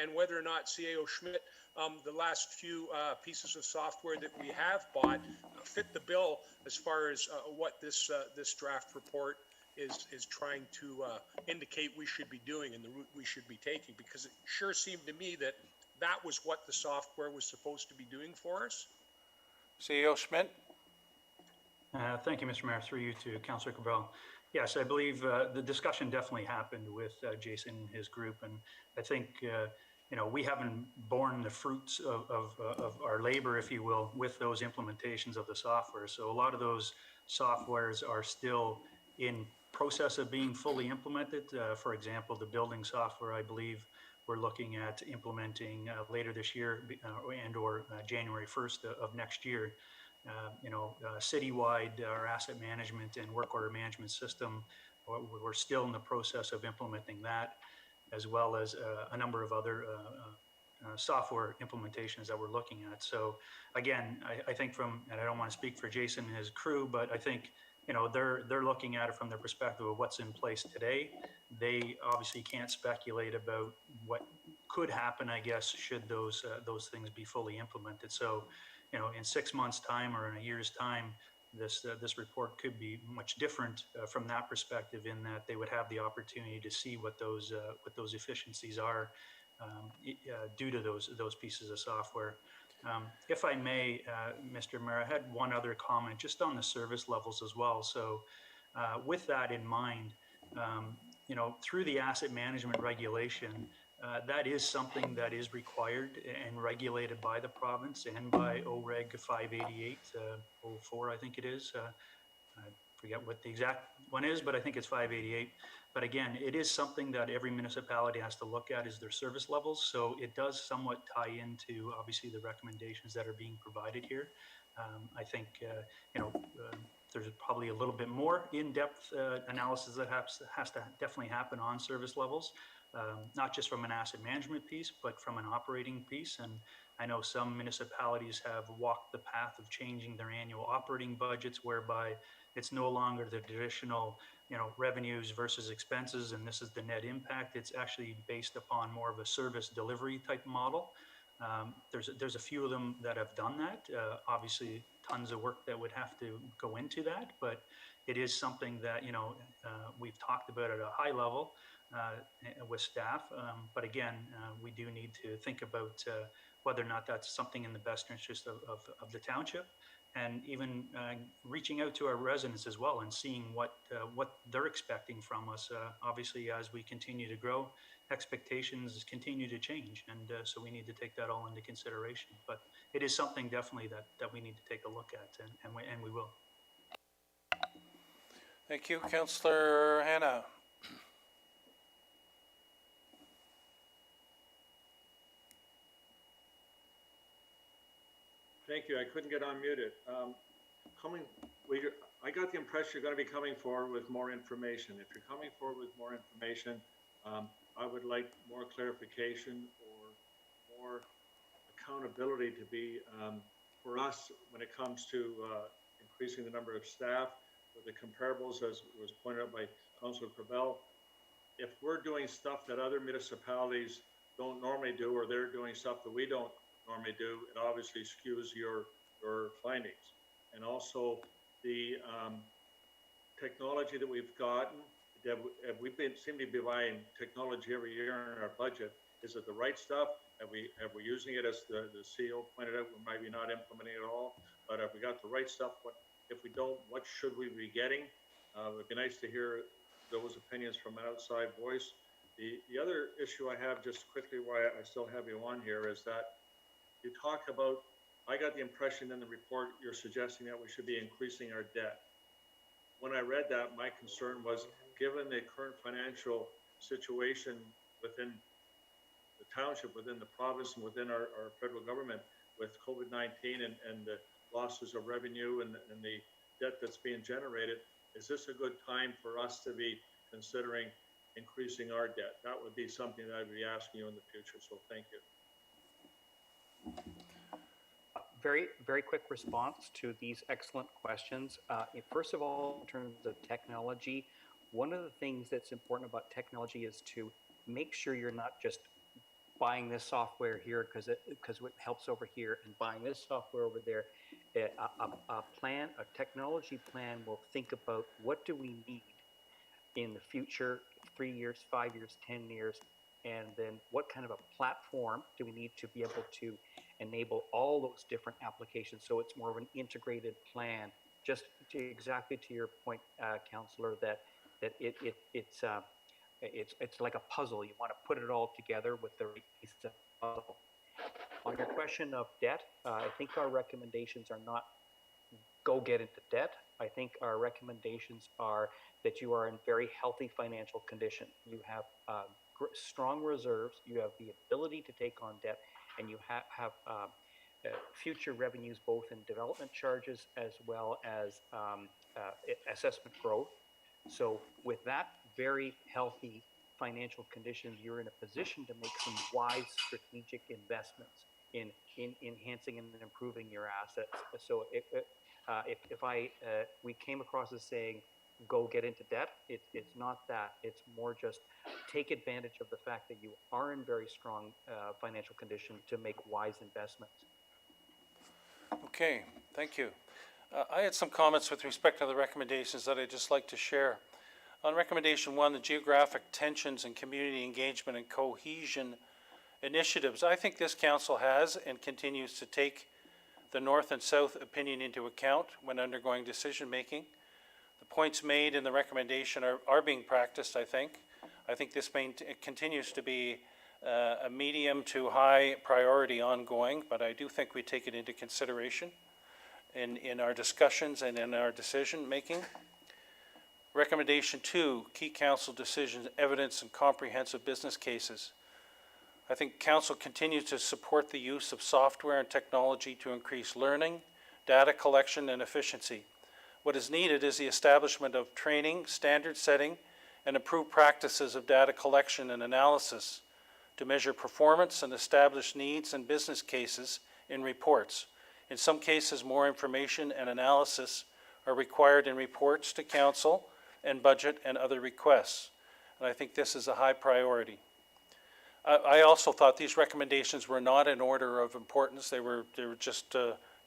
and whether or not CAO Schmidt, the last few pieces of software that we have bought fit the bill as far as what this draft report is trying to indicate we should be doing and the route we should be taking, because it sure seemed to me that that was what the software was supposed to be doing for us. CEO Schmidt. Thank you, Mr. Mayor. Through you to Councillor Cabral. Yes, I believe the discussion definitely happened with Jason and his group, and I think we haven't borne the fruits of our labor, if you will, with those implementations of the software. So a lot of those softwares are still in process of being fully implemented. For example, the building software, I believe we're looking at implementing later this year and/or January 1st of next year. Citywide, our asset management and work order management system, we're still in the process of implementing that, as well as a number of other software implementations that we're looking at. So again, I think and I don't want to speak for Jason and his crew, but I think they're looking at it from the perspective of what's in place today. They obviously can't speculate about what could happen, I guess, should those things be fully implemented. So, in 6 months' time or in a year's time, this report could be much different from that perspective, in that they would have the opportunity to see what those efficiencies are due to those pieces of software. If I may, Mr. Mayor, I had one other comment just on the service levels as well. So with that in mind, through the asset management regulation, that is something that is required and regulated by the province and by OREG 588-04, I think it is. I forget what the exact one is, but I think it's 588. But again, it is something that every municipality has to look at, is their service levels. So it does somewhat tie into, obviously, the recommendations that are being provided here. I think, there's probably a little bit more in-depth analysis that has to definitely happen on service levels, not just from an asset management piece, but from an operating piece. And I know some municipalities have walked the path of changing their annual operating budgets, whereby it's no longer the traditional revenues versus expenses, and this is the net impact. It's actually based upon more of a service delivery type model. There's a few of them that have done that. Obviously, tons of work that would have to go into that, but it is something that we've talked about at a high level with staff. But again, we do need to think about whether or not that's something in the best interest of the township, and even reaching out to our residents as well and seeing what they're expecting from us. Obviously, as we continue to grow, expectations continue to change, and so we need to take that all into consideration. But it is something definitely that we need to take a look at, and we will. Thank you, Councillor Hannah. Thank you. I couldn't get unmuted. I got the impression you're going to be coming forward with more information. If you're coming forward with more information, I would like more clarification or more accountability to be for us when it comes to increasing the number of staff, with the comparables, as was pointed out by Councillor Corbell. If we're doing stuff that other municipalities don't normally do, or they're doing stuff that we don't normally do, it obviously skews your findings. And also the technology that we've gotten, we seem to be buying technology every year in our budget. Is it the right stuff? Have we using it, as the CEO pointed out, we might be not implementing it all, but have we got the right stuff? If we don't, what should we be getting? It would be nice to hear those opinions from an outside voice. The other issue I have, just quickly, why I still have you on here, is that you talk about, I got the impression in the report you're suggesting that we should be increasing our debt. When I read that, my concern was, given the current financial situation within the township, within the province, and within our federal government, with COVID-19 and the losses of revenue and the debt that's being generated, is this a good time for us to be considering increasing our debt? That would be something that I'd be asking you in the future, so thank you. Very, very quick response to these excellent questions. First of all, in terms of technology, one of the things that's important about technology is to make sure you're not just buying this software here because it helps over here, and buying this software over there. A technology plan will think about, what do we need in the future, 3 years, 5 years, 10 years, and then what kind of a platform do we need to be able to enable all those different applications. So it's more of an integrated plan. Just exactly to your point, Councillor, that it's like a puzzle. You want to put it all together with the right piece of puzzle. On your question of debt, I think our recommendations are not go get into debt. I think our recommendations are that you are in very healthy financial condition. You have strong reserves, you have the ability to take on debt, and you have future revenues, both in development charges as well as assessment growth. So with that very healthy financial condition, you're in a position to make some wise strategic investments in enhancing and improving your assets. So if we came across as saying, go get into debt, it's not that. It's more just take advantage of the fact that you are in very strong financial condition to make wise investments. Okay, thank you. I had some comments with respect to the recommendations that I'd just like to share. On recommendation 1, the geographic tensions and community engagement and cohesion initiatives, I think this council has and continues to take the North and South opinion into account when undergoing decision making. The points made in the recommendation are being practiced, I think. I think this continues to be a medium to high priority ongoing, but I do think we take it into consideration in our discussions and in our decision making. Recommendation 2, key council decisions, evidence and comprehensive business cases. I think council continues to support the use of software and technology to increase learning, data collection, and efficiency. What is needed is the establishment of training, standard setting, and improved practices of data collection and analysis to measure performance and establish needs and business cases in reports. In some cases, more information and analysis are required in reports to council and budget and other requests. And I think this is a high priority. I also thought these recommendations were not in order of importance. They were just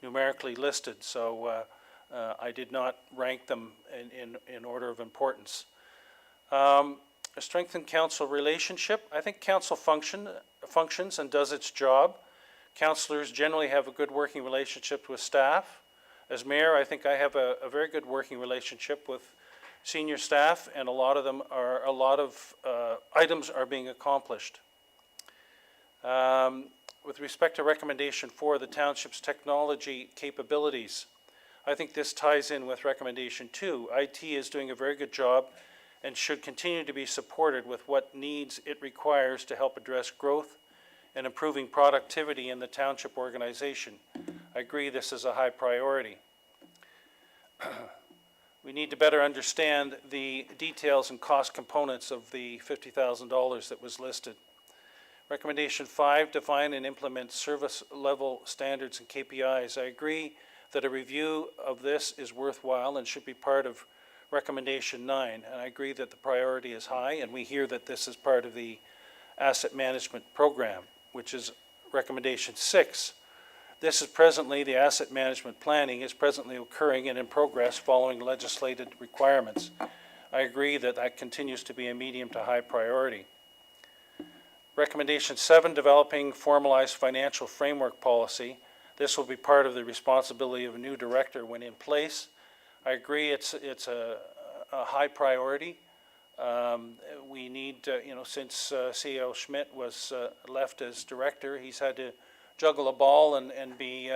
numerically listed, so I did not rank them in order of importance. A strengthened council relationship. I think council functions and does its job. Councillors generally have a good working relationship with staff. As mayor, I think I have a very good working relationship with senior staff, and a lot of items are being accomplished. With respect to recommendation 4, the township's technology capabilities, I think this ties in with recommendation 2. IT is doing a very good job and should continue to be supported with what needs it requires to help address growth and improving productivity in the township organization. I agree this is a high priority. We need to better understand the details and cost components of the $50,000 that was listed. Recommendation 5, define and implement service level standards and KPIs. I agree that a review of this is worthwhile and should be part of recommendation 9. And I agree that the priority is high, and we hear that this is part of the asset management program, which is recommendation 6. This is presently, the asset management planning is presently occurring and in progress following legislated requirements. I agree that that continues to be a medium to high priority. Recommendation 7, developing formalized financial framework policy. This will be part of the responsibility of a new director when in place. I agree it's a high priority. We need, since CEO Schmidt was left as director, he's had to juggle a ball and be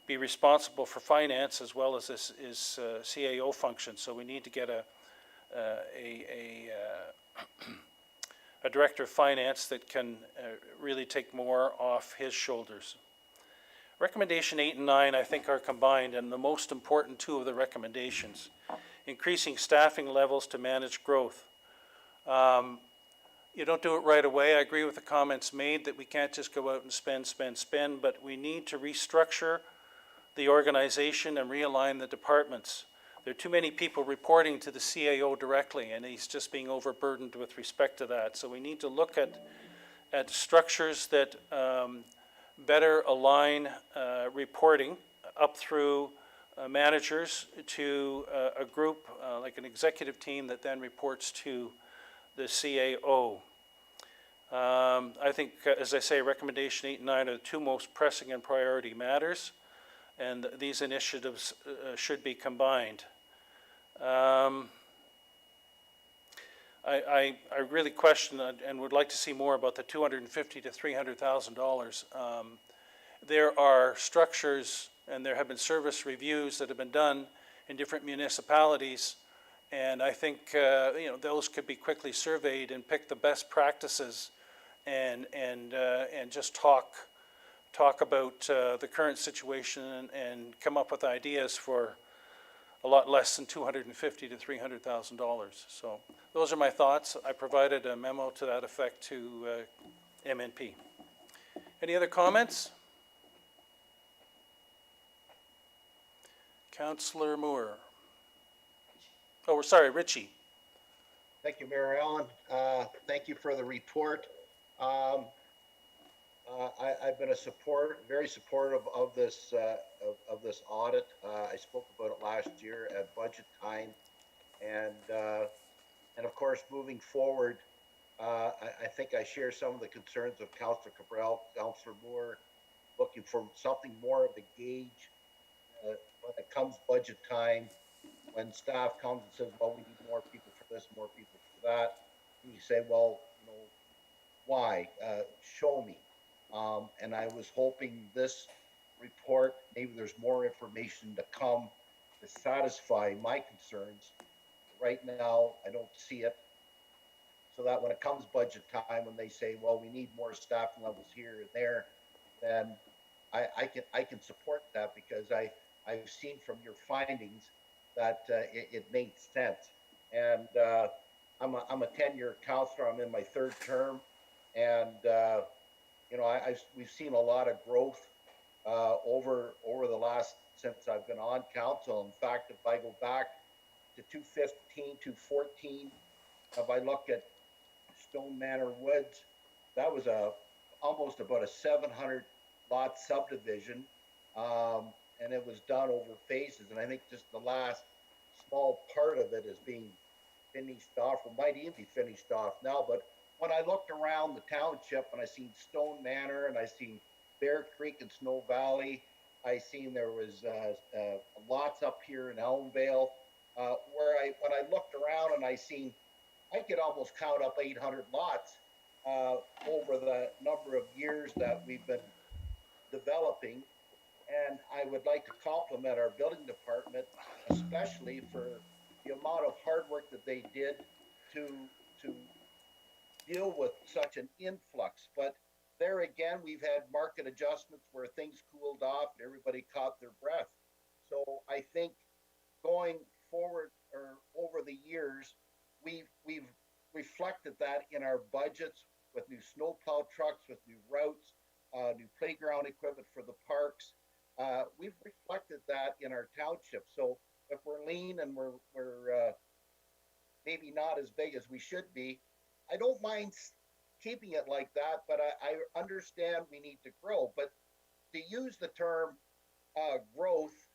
responsible for finance as well as his CAO function. So we need to get a director of finance that can really take more off his shoulders. Recommendation 8 and 9, I think, are combined, and the most important two of the recommendations. Increasing staffing levels to manage growth. You don't do it right away. I agree with the comments made that we can't just go out and spend, but we need to restructure the organization and realign the departments. There are too many people reporting to the CAO directly, and he's just being overburdened with respect to that. So we need to look at structures that better align reporting up through managers to a group like an executive team that then reports to the CAO. I think, as I say, recommendation 8 and 9 are the two most pressing and priority matters, and these initiatives should be combined. I really question and would like to see more about the $250,000 to $300,000. There are structures and there have been service reviews that have been done in different municipalities, and I think those could be quickly surveyed and pick the best practices and just talk about the current situation and come up with ideas for a lot less than $250,000 to $300,000. So those are my thoughts. I provided a memo to that effect to MNP. Any other comments? Councillor Moore. Oh, we're sorry, Richie. Thank you, Mayor Allen. Thank you for the report. I've been very supportive of this audit. I spoke about it last year at budget time, and of course, moving forward, I think I share some of the concerns of Councillor Cabral, Councillor Moore, looking for something more of a gauge when it comes budget time. When staff comes and says, "Well, we need more people for this, more people for that," you say, "Well, why? Show me." And I was hoping this report, maybe there's more information to come to satisfy my concerns. Right now, I don't see it. So that when it comes budget time, when they say, "Well, we need more staffing levels here and there," then I can support that, because I've seen from your findings that it makes sense. And I'm a 10-year counselor. I'm in my 3rd term, and we've seen a lot of growth over the last, since I've been on council. In fact, if I go back to 215, 214. If I look at Stone Manor Woods, that was almost about a 700 lot subdivision, and it was done over phases. And I think just the last small part of it is being finished off, or might even be finished off now. But when I looked around the township and I seen Stone Manor and I seen Bear Creek and Snow Valley, I seen there was lots up here in Elmvale, when I looked around and I seen, I could almost count up 800 lots over the number of years that we've been developing. And I would like to compliment our building department, especially for the amount of hard work that they did to deal with such an influx. But there again, we've had market adjustments where things cooled off and everybody caught their breath. So I think going forward or over the years, we've reflected that in our budgets with new snowplow trucks, with new routes, new playground equipment for the parks. We've reflected that in our township. So if we're lean and we're maybe not as big as we should be, I don't mind keeping it like that, but I understand we need to grow. But to use the term growth,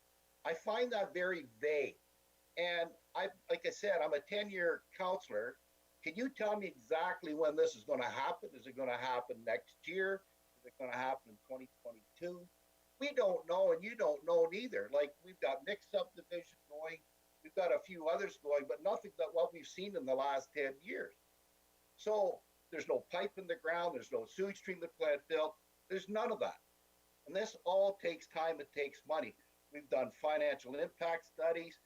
I find that very vague. And like I said, I'm a 10-year counselor. Can you tell me exactly when this is going to happen? Is it going to happen next year? Is it going to happen in 2022? We don't know, and you don't know neither. Like, we've got mixed subdivision going, we've got a few others going, but nothing that what we've seen in the last 10 years. So there's no pipe in the ground, there's no sewage treatment plant built, there's none of that. And this all takes time, it takes money. We've done financial impact studies.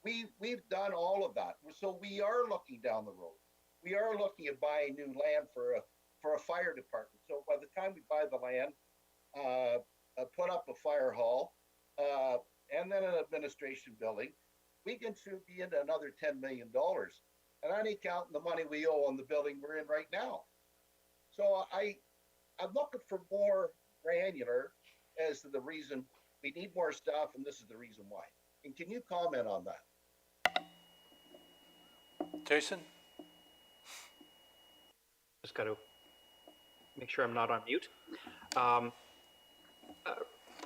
We've done all of that. So we are looking down the road. We are looking at buying new land for a fire department. So by the time we buy the land, put up a fire hall, and then an administration building, we can soon be into another $10 million. And I ain't counting the money we owe on the building we're in right now. So I'm looking for more granular as to the reason we need more stuff, and this is the reason why. And can you comment on that? Jason? Just got to make sure I'm not on mute.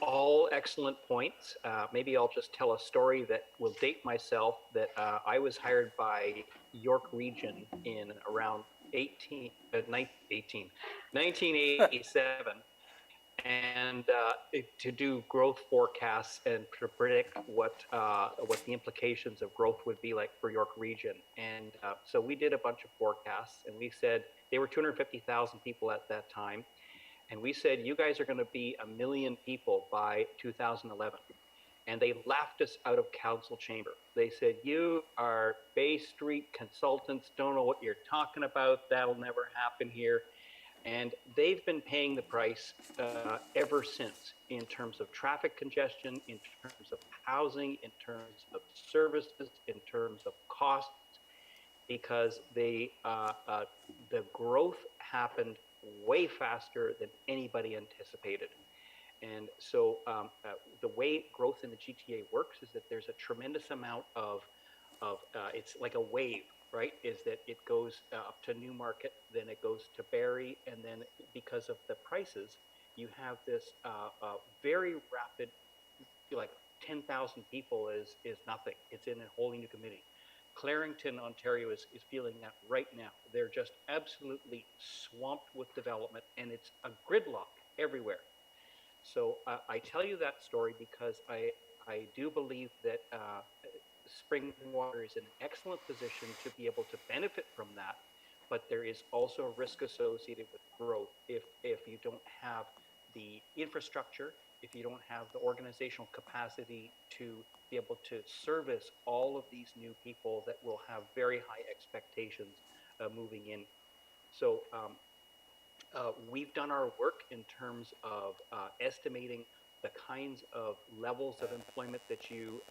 All excellent points. Maybe I'll just tell a story that will date myself, that I was hired by York Region in around 1987 and to do growth forecasts and to predict what the implications of growth would be like for York Region. And so we did a bunch of forecasts, and we said they were 250,000 people at that time. And we said, you guys are going to be 1 million people by 2011. And they laughed us out of council chamber. They said, you are Bay Street consultants, don't know what you're talking about. That'll never happen here. And they've been paying the price ever since in terms of traffic congestion, in terms of housing, in terms of services, in terms of costs, because the growth happened way faster than anybody anticipated. And so the way growth in the GTA works is that there's a tremendous amount of it's like a wave, right? Is that it goes up to Newmarket, then it goes to Barrie, and then because of the prices, you have this very rapid, like 10,000 people is nothing. It's in a wholly new community. Clarington, Ontario is feeling that right now. They're just absolutely swamped with development, and it's a gridlock everywhere. So I tell you that story because I do believe that Springwater is in an excellent position to be able to benefit from that, but there is also a risk associated with growth if you don't have the infrastructure, if you don't have the organizational capacity to be able to service all of these new people that will have very high expectations moving in. So we've done our work in terms of estimating the kinds of levels of employment that you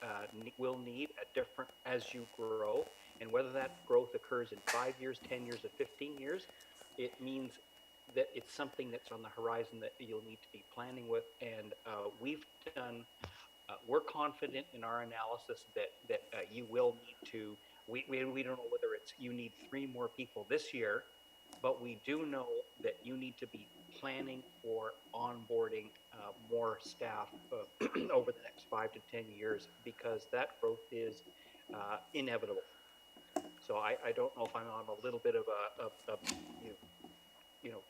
will need at different as you grow, and whether that growth occurs in 5 years, 10 years, or 15 years, it means that it's something that's on the horizon that you'll need to be planning with. And we've done we're confident in our analysis that you will need to, we don't know whether it's you need 3 more people this year, but we do know that you need to be planning for onboarding more staff over the next 5 to 10 years, because that growth is inevitable. So I don't know if I'm on a little bit of a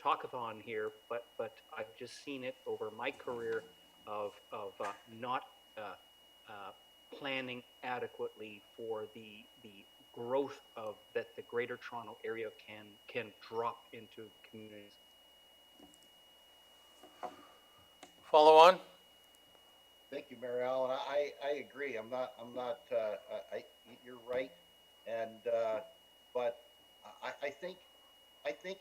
talkathon here, but I've just seen it over my career of not planning adequately for the growth of that the Greater Toronto area can drop into communities. Follow on? Thank you, Mary Ellen. I agree. You're right. And, but I think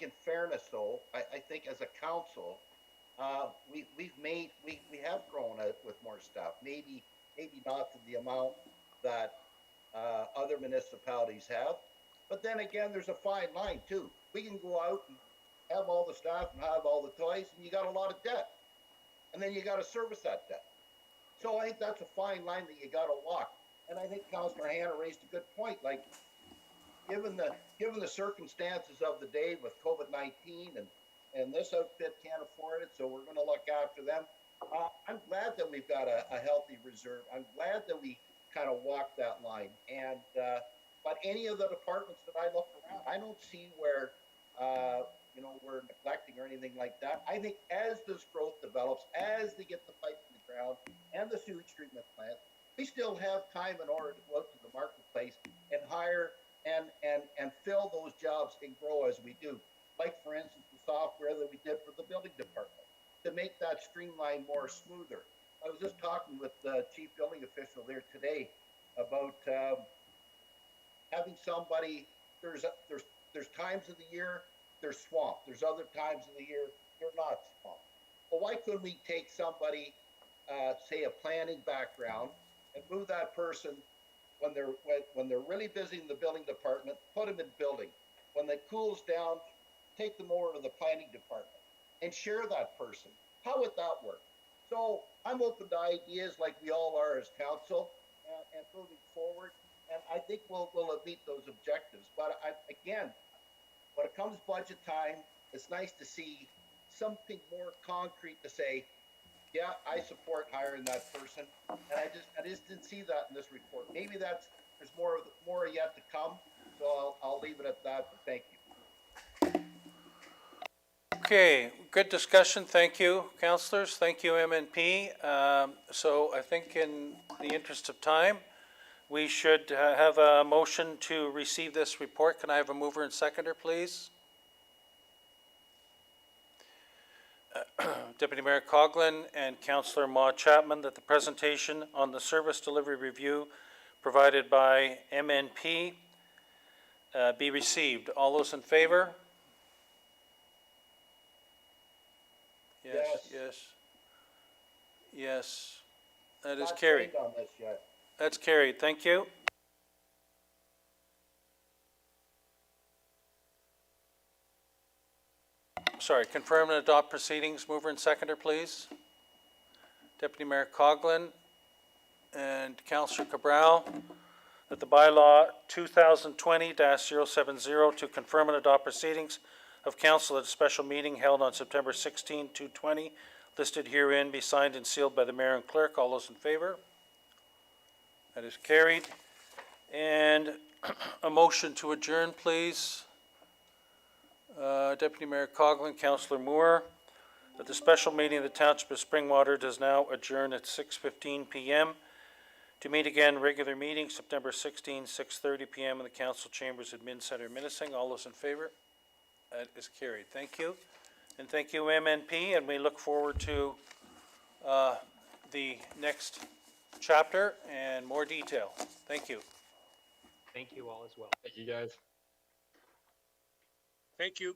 in fairness though, I think as a council, we have grown with more staff, maybe not to the amount that, other municipalities have. But then again, there's a fine line too. We can go out and have all the staff and have all the toys, and you got a lot of debt. And then you got to service that debt. So I think that's a fine line that you got to walk. And I think Councillor Hannah raised a good point. Like, given the circumstances of the day with COVID-19 and this outfit can't afford it, so we're going to look after them. I'm glad that we've got a healthy reserve. I'm glad that we kind of walk that line. And but any of the departments that I look around, I don't see where we're neglecting or anything like that. I think as this growth develops, as they get the pipe in the ground and the sewage treatment plant, we still have time in order to go out to the marketplace and hire and fill those jobs and grow as we do. Like, for instance, the software that we did for the building department to make that streamline more smoother. I was just talking with the chief building official there today about having somebody. There's times of the year they're swamped. There's other times of the year they're not swamped. Well, why couldn't we take somebody, say a planning background, and move that person when they're really busy in the building department, put them in building. When it cools down, take them over to the planning department and share that person. How would that work? So I'm open to ideas like we all are as council and moving forward. And I think we'll meet those objectives. But again, when it comes budget time, it's nice to see something more concrete to say, yeah, I support hiring that person. And I just didn't see that in this report. Maybe there's more yet to come. So I'll leave it at that. But thank you. Okay, good discussion. Thank you, councillors. Thank you, MNP. So I think in the interest of time, we should have a motion to receive this report. Can I have a mover and seconder, please? Deputy Mayor Coughlin and Councillor Maud Chapman, that the presentation on the service delivery review provided by MNP be received. All those in favor? Yes. That is carried. On this yet. That's carried. Thank you. Sorry, confirm and adopt proceedings. Mover and seconder, please. Deputy Mayor Coughlin and Councillor Cabral, that the bylaw 2020-070 to confirm and adopt proceedings of council at a special meeting held on September 16, 2020, listed herein, be signed and sealed by the mayor and clerk. All those in favor? That is carried. And a motion to adjourn, please. Deputy Mayor Coughlin, Councillor Moore, that the special meeting of the Township of Springwater does now adjourn at 6:15 p.m. to meet again, regular meeting, September 16, 6:30 p.m. in the council chambers at Min Centre, Minising. All those in favor? That is carried. Thank you. And thank you, MNP, and we look forward to the next chapter and more detail. Thank you. Thank you all as well. Thank you, guys. Thank you.